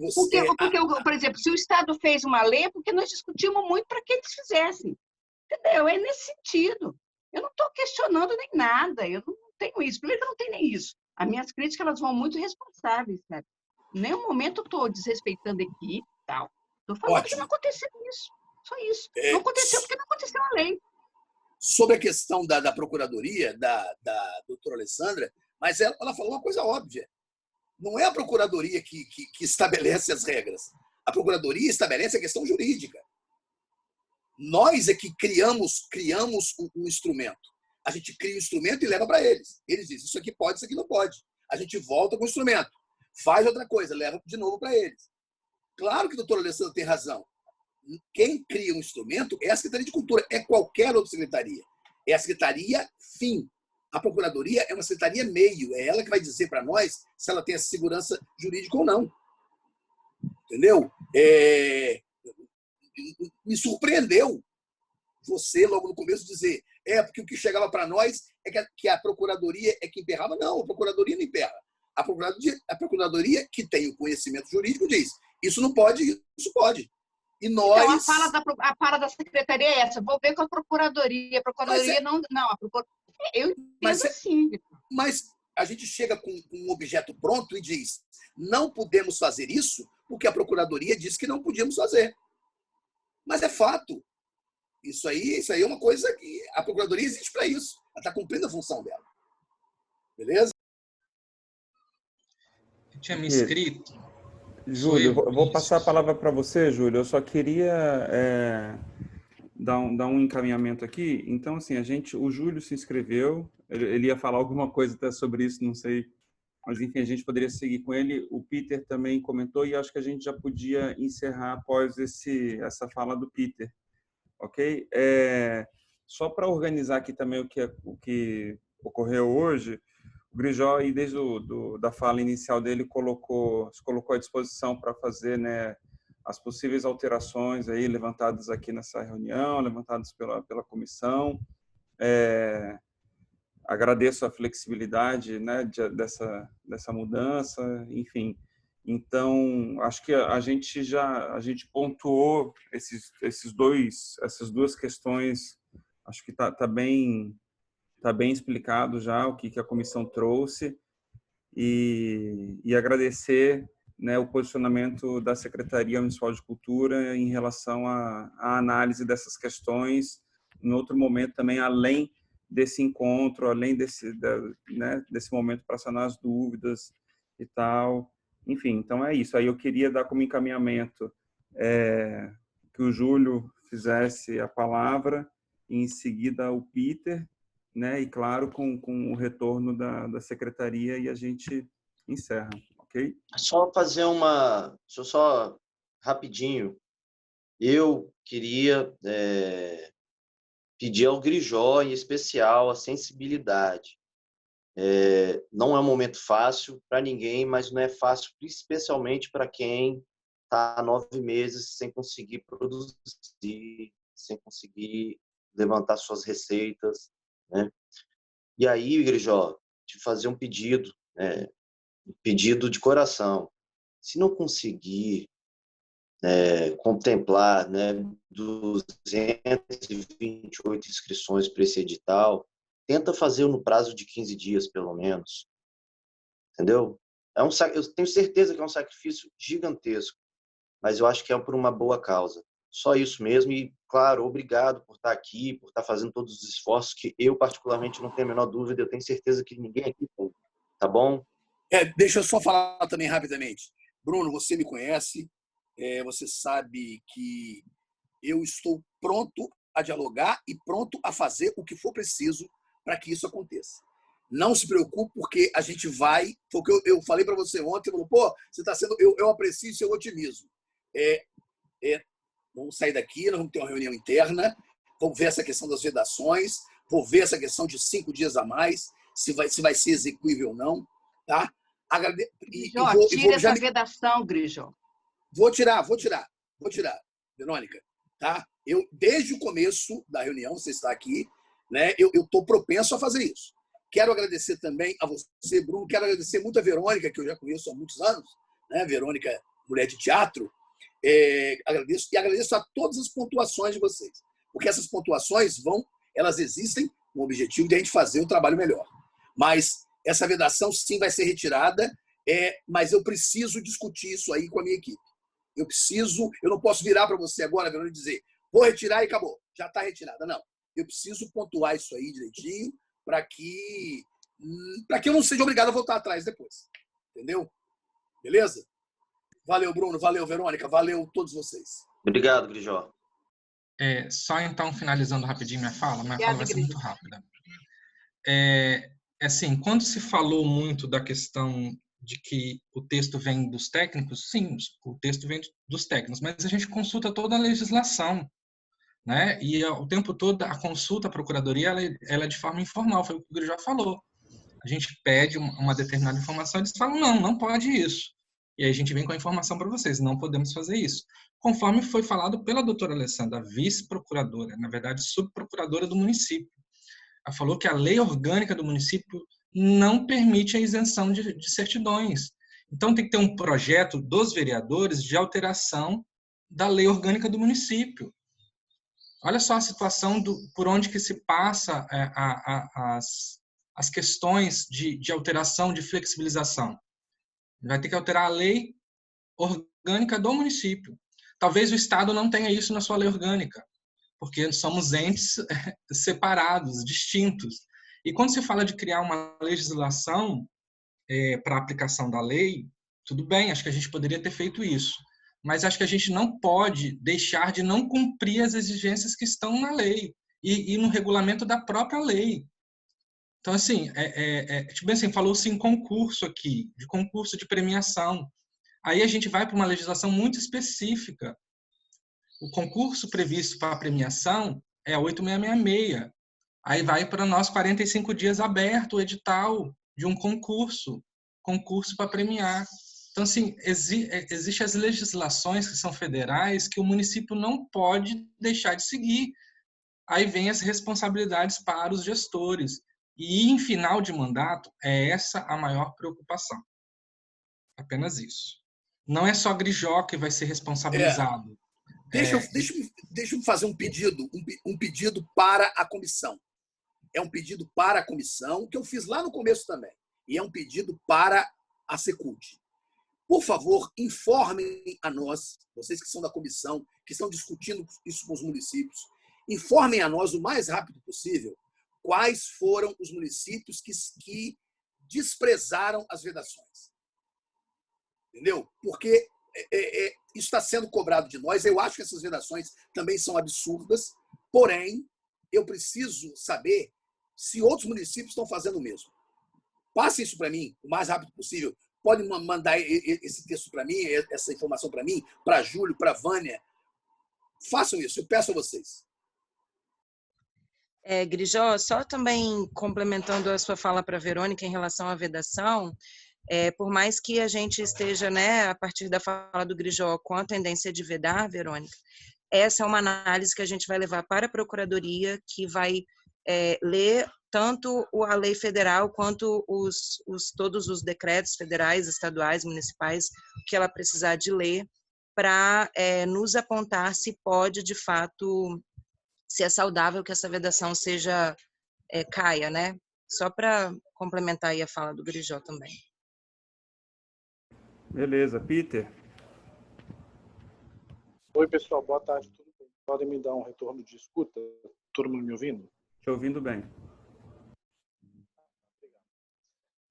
porque, por exemplo, se o Estado fez uma lei, é porque nós discutimos muito para que eles fizessem. Entendeu? É nesse sentido. Eu não estou questionando nem nada, eu não tenho isso. Primeiro que eu não tenho nem isso. As minhas críticas elas vão muito responsáveis, sabe? Em nenhum momento eu estou desrespeitando a equipe e tal. Estou falando que não aconteceu isso. Só isso. Não aconteceu porque não aconteceu a lei. Sobre a questão da Procuradoria, da doutora Alessandra, mas ela falou uma coisa óbvia. Não é a Procuradoria que estabelece as regras. A Procuradoria estabelece a questão jurídica. Nós é que criamos o instrumento. A gente cria o instrumento e leva para eles. Eles dizem, isso aqui pode, isso aqui não pode. A gente volta com o instrumento. Faz outra coisa, leva de novo para eles. Claro que o doutor Alessandro tem razão. Quem cria um instrumento é a Secretaria de Cultura, é qualquer outra secretaria. É a secretaria fim. A Procuradoria é uma secretaria meio. É ela que vai dizer para nós se ela tem essa segurança jurídica ou não. Entendeu? Me surpreendeu você, logo no começo, dizer porque o que chegava para nós é que a Procuradoria é que emperrava. Não, a Procuradoria não emperra. A Procuradoria que tem o conhecimento jurídico, diz isso não pode, isso pode. E nós... Então, a fala da Secretaria é essa. Vou ver com a Procuradoria. A Procuradoria não... a Procuradoria... Eu entendo assim. Mas a gente chega com um objeto pronto e diz não podemos fazer isso porque a Procuradoria disse que não podíamos fazer. Mas é fato. Isso aí é uma coisa que a Procuradoria existe para isso. Ela está cumprindo a função dela. Beleza? Eu tinha me inscrito. Júlio, eu vou passar a palavra para você, Júlio. Eu só queria dar um encaminhamento aqui. Então, assim, o Júlio se inscreveu. Ele ia falar alguma coisa até sobre isso, não sei. Mas, enfim, a gente poderia seguir com ele. O Peter também comentou e acho que a gente já podia encerrar após essa fala do Peter. Ok? Só para organizar aqui também o que ocorreu hoje, o Grijó, aí, desde da fala inicial dele, se colocou à disposição para fazer, né, as possíveis alterações aí levantadas aqui nessa reunião, levantadas pela comissão. Agradeço a flexibilidade, né, dessa mudança, enfim. Então, acho que a gente pontuou essas duas questões. Acho que tá bem explicado já o que a comissão trouxe e agradecer, né, o posicionamento da Secretaria Municipal de Cultura em relação à análise dessas questões em outro momento também, além desse encontro, além desse momento para sanar as dúvidas e tal. Enfim, então é isso. Aí eu queria dar como encaminhamento que o Júlio fizesse a palavra e em seguida o Peter, né? E claro, com o retorno da secretaria e a gente encerra, ok? Só fazer só rapidinho. Eu queria pedir ao Grijó, em especial, a sensibilidade. Não é um momento fácil para ninguém, mas não é fácil, especialmente para quem está há 9 meses sem conseguir produzir, sem conseguir levantar suas receitas, né? E aí, Grijó, te fazer um pedido, um pedido de coração. Se não conseguir contemplar, né, 228 inscrições para esse edital, tenta fazer no prazo de 15 dias, pelo menos. Entendeu? Eu tenho certeza que é um sacrifício gigantesco, mas eu acho que é por uma boa causa. Só isso mesmo. E, claro, obrigado por estar aqui, por estar fazendo todos os esforços que eu, particularmente, não tenho a menor dúvida. Eu tenho certeza que ninguém aqui tem. Tá bom? Deixa eu só falar também rapidamente. Bruno, você me conhece, você sabe que eu estou pronto a dialogar e pronto a fazer o que for preciso para que isso aconteça. Não se preocupe, porque a gente vai. Foi o que eu falei para você ontem. Falou, pô, você está sendo. Eu aprecio seu otimismo. Vamos sair daqui, nós vamos ter uma reunião interna, vamos ver essa questão das vedações, vou ver essa questão de 5 dias a mais, se vai ser execuível ou não. Tá? Grijó, tira essa vedação, Grijó. Vou tirar, Verônica. Tá? Eu, desde o começo da reunião, você está aqui, né? Eu estou propenso a fazer isso. Quero agradecer também a você, Bruno, quero agradecer muito a Verônica, que eu já conheço há muitos anos, né? Verônica, mulher de teatro. Agradeço a todas as pontuações de vocês, porque essas pontuações elas existem com o objetivo de a gente fazer um trabalho melhor. Mas essa vedação sim vai ser retirada, mas eu preciso discutir isso aí com a minha equipe. Eu não posso virar para você agora, Verônica, e dizer, vou retirar e acabou, já está retirada. Não, eu preciso pontuar isso aí direitinho para que eu não seja obrigado a voltar atrás depois. Entendeu? Beleza? Valeu, Bruno. Valeu, Verônica. Valeu a todos vocês. Obrigado, Grijó. Só então, finalizando rapidinho minha fala vai ser muito rápida. Assim, quando se falou muito da questão de que o texto vem dos técnicos, sim, o texto vem dos técnicos, mas a gente consulta toda a legislação, né? E o tempo todo a consulta à procuradoria ela é de forma informal, foi o que o Grijó falou. A gente pede uma determinada informação, eles falam, não pode isso. E aí a gente vem com a informação para vocês, não podemos fazer isso. Conforme foi falado pela doutora Alessandra, vice-procuradora, na verdade, subprocuradora do município. Ela falou que a lei orgânica do município não permite a isenção de certidões. Então, tem que ter um projeto dos vereadores de alteração da lei orgânica do município. Olha só a situação por onde que se passa as questões de alteração, de flexibilização. Vai ter que alterar a lei orgânica do município. Talvez o Estado não tenha isso na sua lei orgânica, porque somos entes separados, distintos. E quando se fala de criar uma legislação para a aplicação da lei, tudo bem, acho que a gente poderia ter feito isso. Mas acho que a gente não pode deixar de não cumprir as exigências que estão na lei e no regulamento da própria lei. Então, assim, tipo assim, falou-se em concurso aqui, de concurso de premiação. Aí a gente vai para uma legislação muito específica. O concurso previsto para a premiação é a 8666. Aí vai para nós 45 dias aberto o edital de um concurso para premiar. Então, assim, existem as legislações que são federais que o município não pode deixar de seguir. Aí vem as responsabilidades para os gestores. E, em final de mandato, é essa a maior preocupação. Apenas isso. Não é só Grijó que vai ser responsabilizado. Deixa eu fazer um pedido para a comissão. É um pedido para a comissão, que eu fiz lá no começo também. E é um pedido para a Secult. Por favor, informem a nós, vocês que são da comissão, que estão discutindo isso com os municípios, informem a nós o mais rápido possível quais foram os municípios que desprezaram as vedações. Entendeu? Porque isso está sendo cobrado de nós. Eu acho que essas vedações também são absurdas, porém, eu preciso saber se outros municípios estão fazendo o mesmo. Passe isso para mim o mais rápido possível. Pode mandar esse texto para mim, essa informação para mim, para Júlio, para Vânia. Façam isso, eu peço a vocês. Grijó, só também complementando a sua fala para a Verônica em relação à vedação, por mais que a gente esteja, né, a partir da fala do Grijó, com a tendência de vedar, Verônica, essa é uma análise que a gente vai levar para a Procuradoria, que vai ler tanto a lei federal quanto todos os decretos federais, estaduais, municipais, que ela precisar de ler, para nos apontar se pode, de fato, se é saudável que essa vedação caia, né? Só para complementar aí a fala do Grijó também. Beleza, Peter. Oi, pessoal, boa tarde, tudo bem? Podem me dar um retorno de escuta? Todo mundo me ouvindo? Te ouvindo bem.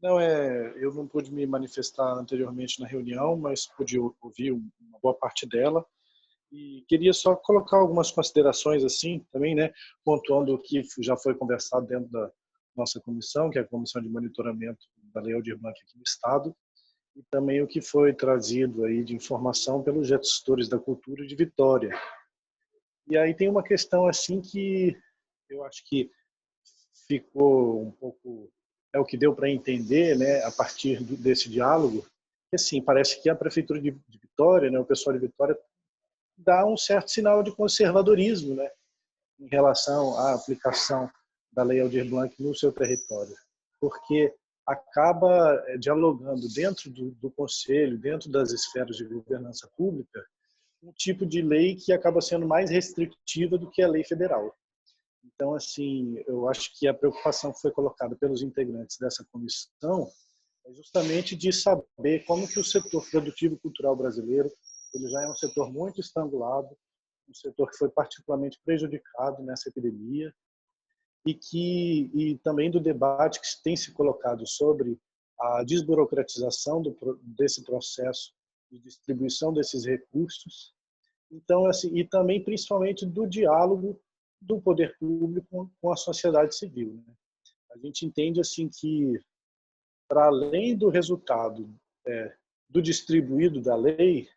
Não, eu não pude me manifestar anteriormente na reunião, mas pude ouvir uma boa parte dela. E queria só colocar algumas considerações assim também, né, pontuando o que já foi conversado dentro da nossa comissão, que é a Comissão de Monitoramento da Lei Aldir Blanc aqui do Estado, e também o que foi trazido aí de informação pelos gestores da cultura de Vitória. E aí tem uma questão assim que eu acho que ficou um pouco, é o que deu para entender, né, a partir desse diálogo, que assim, parece que a Prefeitura de Vitória, né, o pessoal de Vitória, dá um certo sinal de conservadorismo, né, em relação à aplicação da Lei Aldir Blanc no seu território, porque acaba dialogando dentro do Conselho, dentro das esferas de governança pública, um tipo de lei que acaba sendo mais restritiva do que a lei federal. Então, assim, eu acho que a preocupação que foi colocada pelos integrantes dessa comissão é justamente de saber como que o setor produtivo cultural brasileiro, ele já é um setor muito estrangulado, um setor que foi particularmente prejudicado nessa epidemia, e também do debate que tem se colocado sobre a desburocratização desse processo de distribuição desses recursos. Então, assim, e também principalmente do diálogo do poder público com a sociedade civil, né? A gente entende assim que, para além do resultado do distribuído da lei,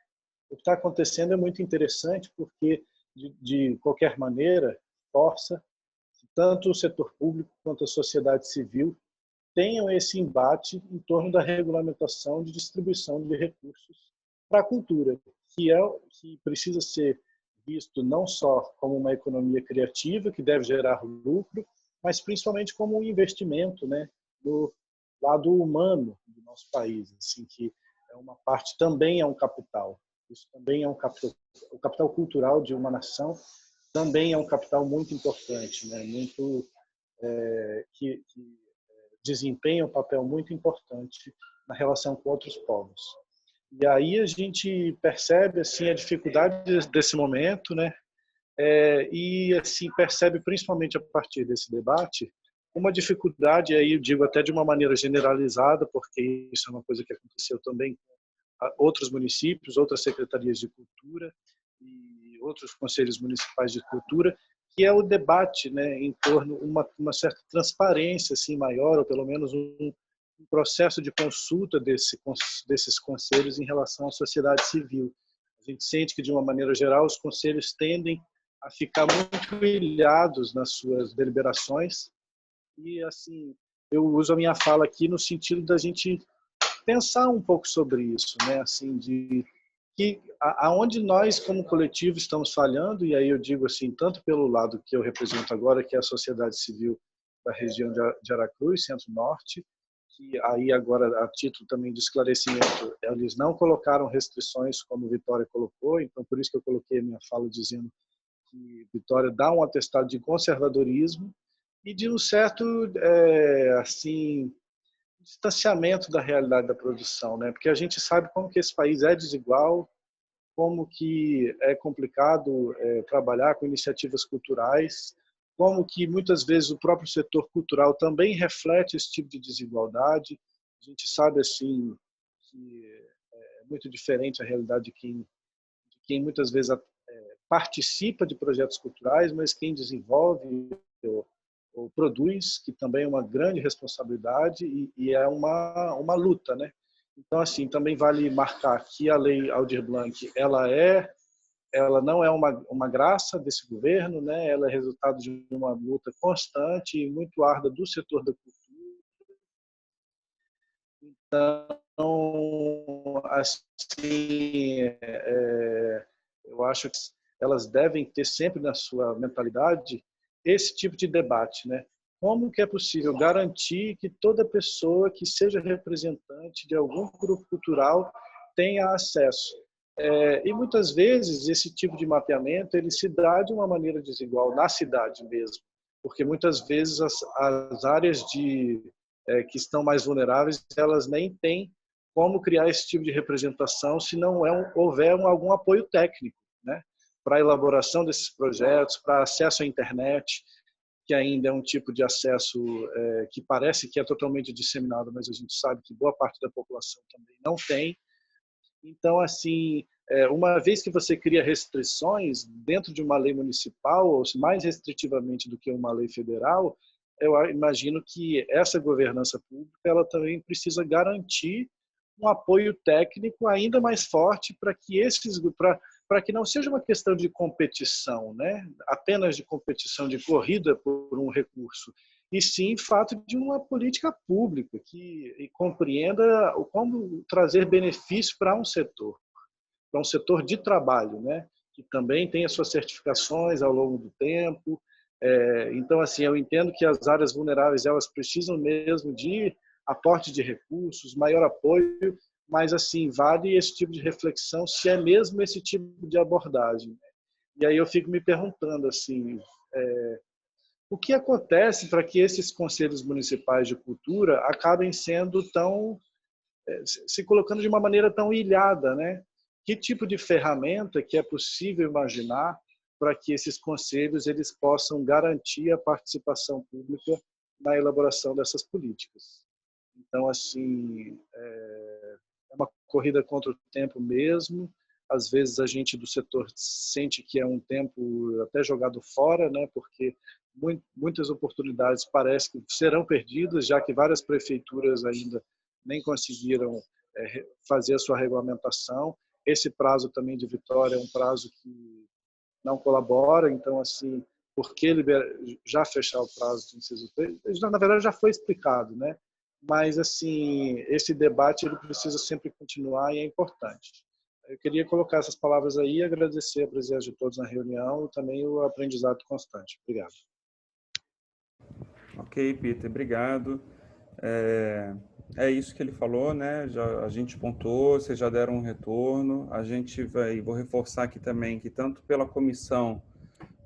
o que está acontecendo é muito interessante, porque de qualquer maneira força que tanto o setor público quanto a sociedade civil tenham esse embate em torno da regulamentação de distribuição de recursos para a cultura, que precisa ser visto não só como uma economia criativa que deve gerar lucro, mas principalmente como um investimento, né, no lado humano do nosso país, assim, que é uma parte, também é um capital. Isso também é um capital, o capital cultural de uma nação também é um capital muito importante, né, muito que desempenha um papel muito importante na relação com outros povos. E aí a gente percebe assim a dificuldade desse momento, né? E assim percebe principalmente a partir desse debate uma dificuldade, aí eu digo até de uma maneira generalizada, porque isso é uma coisa que aconteceu também com outros municípios, outras secretarias de cultura e outros conselhos municipais de cultura, que é o debate, né, em torno uma certa transparência assim maior, ou pelo menos um processo de consulta desses conselhos em relação à sociedade civil. A gente sente que, de uma maneira geral, os conselhos tendem a ficar muito ilhados nas suas deliberações e, assim, eu uso a minha fala aqui no sentido da gente pensar um pouco sobre isso, né? Assim, de que aonde nós, como coletivo, estamos falhando, e aí eu digo assim, tanto pelo lado que eu represento agora, que é a sociedade civil da região de Aracruz, Centro-Norte, que aí agora, a título também de esclarecimento, eles não colocaram restrições como Vitória colocou, então por isso que eu coloquei a minha fala dizendo que Vitória dá um atestado de conservadorismo e de um certo assim, distanciamento da realidade da produção, né? Porque a gente sabe como que esse país é desigual, como que é complicado trabalhar com iniciativas culturais, como que muitas vezes o próprio setor cultural também reflete esse tipo de desigualdade. A gente sabe assim que é muito diferente a realidade de quem muitas vezes participa de projetos culturais, mas quem desenvolve ou produz, que também é uma grande responsabilidade e é uma luta, né? Então, assim, também vale marcar que a Lei Aldir Blanc, ela não é uma graça desse governo, né? Ela é resultado de uma luta constante e muito árdua do setor da cultura. Então, assim, eu acho que elas devem ter sempre na sua mentalidade esse tipo de debate, né? Como que é possível garantir que toda pessoa que seja representante de algum grupo cultural tenha acesso? E muitas vezes esse tipo de mapeamento ele se dá de uma maneira desigual na cidade mesmo, porque muitas vezes as áreas que estão mais vulneráveis elas nem têm como criar esse tipo de representação se não houver algum apoio técnico, né, para a elaboração desses projetos, para acesso à internet. que ainda é um tipo de acesso que parece que é totalmente disseminado, mas a gente sabe que boa parte da população também não tem. Então, assim, uma vez que você cria restrições dentro de uma lei municipal, ou mais restritivamente do que uma lei federal, eu imagino que essa governança pública ela também precisa garantir um apoio técnico ainda mais forte para que não seja uma questão de competição, né? Apenas de competição, de corrida por um recurso, e sim fato de uma política pública que compreenda como trazer benefício para um setor de trabalho, né? Que também tem as suas certificações ao longo do tempo. Então, assim, eu entendo que as áreas vulneráveis elas precisam mesmo de aporte de recursos, maior apoio, mas assim vale esse tipo de reflexão se é mesmo esse tipo de abordagem. E aí eu fico me perguntando assim, o que acontece para que esses conselhos municipais de cultura acabem sendo se colocando de uma maneira tão ilhada, né? Que tipo de ferramenta que é possível imaginar para que esses conselhos eles possam garantir a participação pública na elaboração dessas políticas? Então, assim, é uma corrida contra o tempo mesmo. Às vezes a gente do setor sente que é um tempo até jogado fora, né? Porque muitas oportunidades parece que serão perdidas, já que várias prefeituras ainda nem conseguiram fazer a sua regulamentação. Esse prazo também de Vitória é um prazo que não colabora, então, assim, por que já fechar o prazo de inciso 3? Na verdade, já foi explicado, né? Mas, assim, esse debate ele precisa sempre continuar e é importante. Eu queria colocar essas palavras aí e agradecer a presença de todos na reunião e também o aprendizado constante. Obrigado. Ok, Peter, obrigado. É isso que ele falou, né? A gente pontuou, vocês já deram um retorno. Vou reforçar aqui também que tanto pela comissão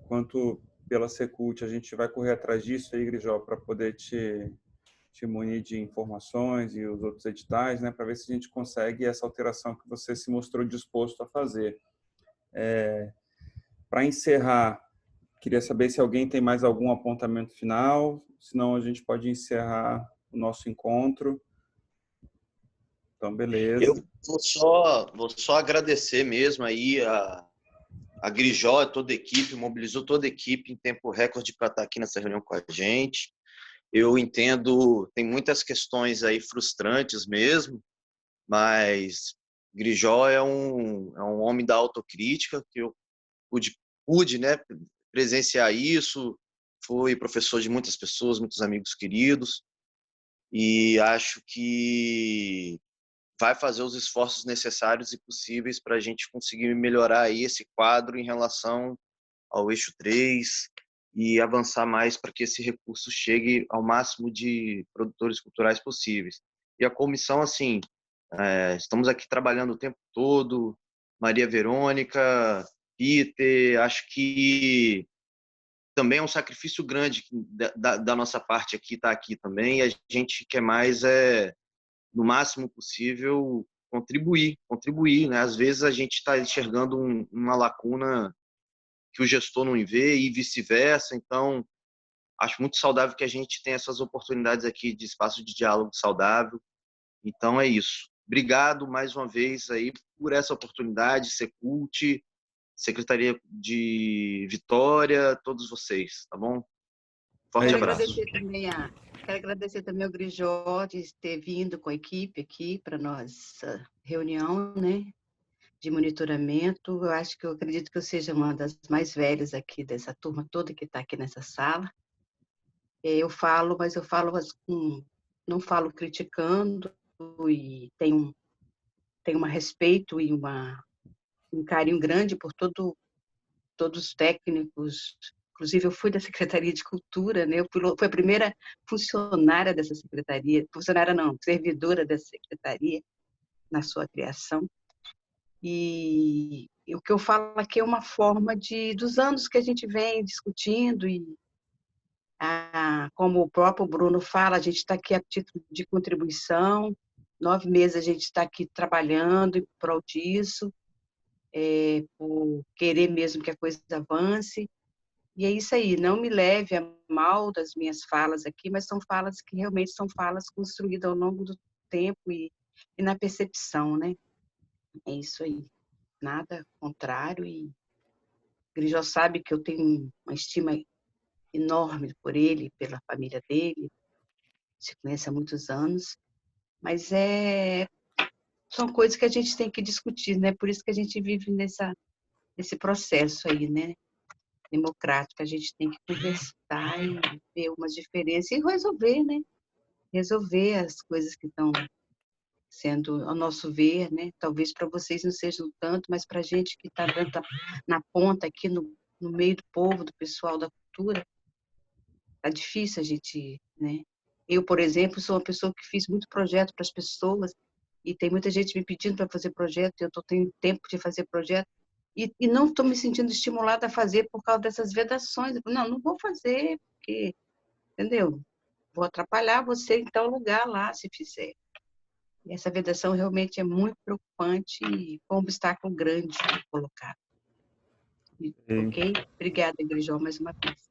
quanto pela Secult, a gente vai correr atrás disso aí, Grijó, para poder te munir de informações e os outros editais, né? Para ver se a gente consegue essa alteração que você se mostrou disposto a fazer. Para encerrar, queria saber se alguém tem mais algum apontamento final, senão a gente pode encerrar o nosso encontro. Então, beleza. Eu vou só agradecer mesmo aí a Grijó, toda a equipe, mobilizou toda a equipe em tempo recorde para estar aqui nessa reunião com a gente. Eu entendo, tem muitas questões aí frustrantes mesmo, mas Grijó é um homem da autocrítica, que eu pude, né, presenciar isso, fui professor de muitas pessoas, muitos amigos queridos, e acho que vai fazer os esforços necessários e possíveis para a gente conseguir melhorar aí esse quadro em relação ao eixo 3 e avançar mais para que esse recurso chegue ao máximo de produtores culturais possíveis. E a comissão, assim, estamos aqui trabalhando o tempo todo, Maria Verônica, Peter, acho que também é um sacrifício grande da nossa parte aqui, estar aqui também, e a gente quer mais no máximo possível, contribuir, né? Às vezes a gente está enxergando uma lacuna que o gestor não vê e vice-versa, então acho muito saudável que a gente tenha essas oportunidades aqui de espaço de diálogo saudável. Então é isso. Obrigado mais uma vez aí por essa oportunidade, Secult, Secretaria de Vitória, todos vocês, tá bom? Forte abraço. Quero agradecer também ao Grijó de ter vindo com a equipe aqui para nossa reunião, né, de monitoramento. Eu acredito que eu seja uma das mais velhas aqui dessa turma toda que está aqui nessa sala. Eu falo, mas eu falo não falo criticando, e tenho um respeito e um carinho grande por todos os técnicos. Inclusive, eu fui da Secretaria de Cultura, né? Fui a primeira funcionária dessa secretaria, funcionária não, servidora dessa secretaria na sua criação. E o que eu falo aqui é uma forma dos anos que a gente vem discutindo e, como o próprio Bruno fala, a gente está aqui a título de contribuição, 9 meses a gente está aqui trabalhando em prol disso, por querer mesmo que a coisa avance. E é isso aí, não me leve a mal das minhas falas aqui, mas são falas que realmente são falas construídas ao longo do tempo e na percepção, né? É isso aí. Nada contrário. E o Grijó sabe que eu tenho uma estima enorme por ele, pela família dele, se conhece há muitos anos, mas são coisas que a gente tem que discutir, né? Por isso que a gente vive nesse processo aí, né? Democrático, a gente tem que conversar e ver umas diferenças e resolver, né? Resolver as coisas que estão sendo, ao nosso ver, né? Talvez para vocês não sejam tanto, mas para a gente que está na ponta aqui, no meio do povo, do pessoal da cultura, tá difícil a gente, né? Eu, por exemplo, sou uma pessoa que fiz muito projeto para as pessoas e tem muita gente me pedindo para fazer projeto, eu estou tendo tempo de fazer projeto e não estou me sentindo estimulada a fazer por causa dessas vedações. Não vou fazer, porque, entendeu? Vou atrapalhar você em tal lugar lá, se fizer. E essa vedação realmente é muito preocupante e foi um obstáculo grande colocado. Ok? Obrigada, Grijó, mais uma vez.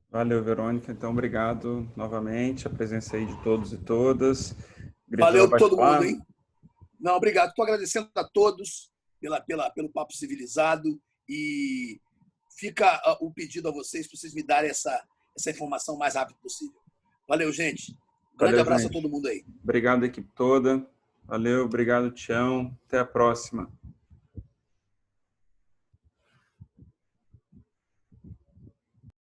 Valeu, Verônica. Então, obrigado novamente, a presença aí de todos e todas. Valeu todo mundo, hein? Não, obrigado. Estou agradecendo a todos pelo papo civilizado e fica o pedido a vocês para vocês me darem essa informação o mais rápido possível. Valeu, gente. Grande abraço a todo mundo aí. Obrigado, equipe toda. Valeu, obrigado, Tião. Até a próxima.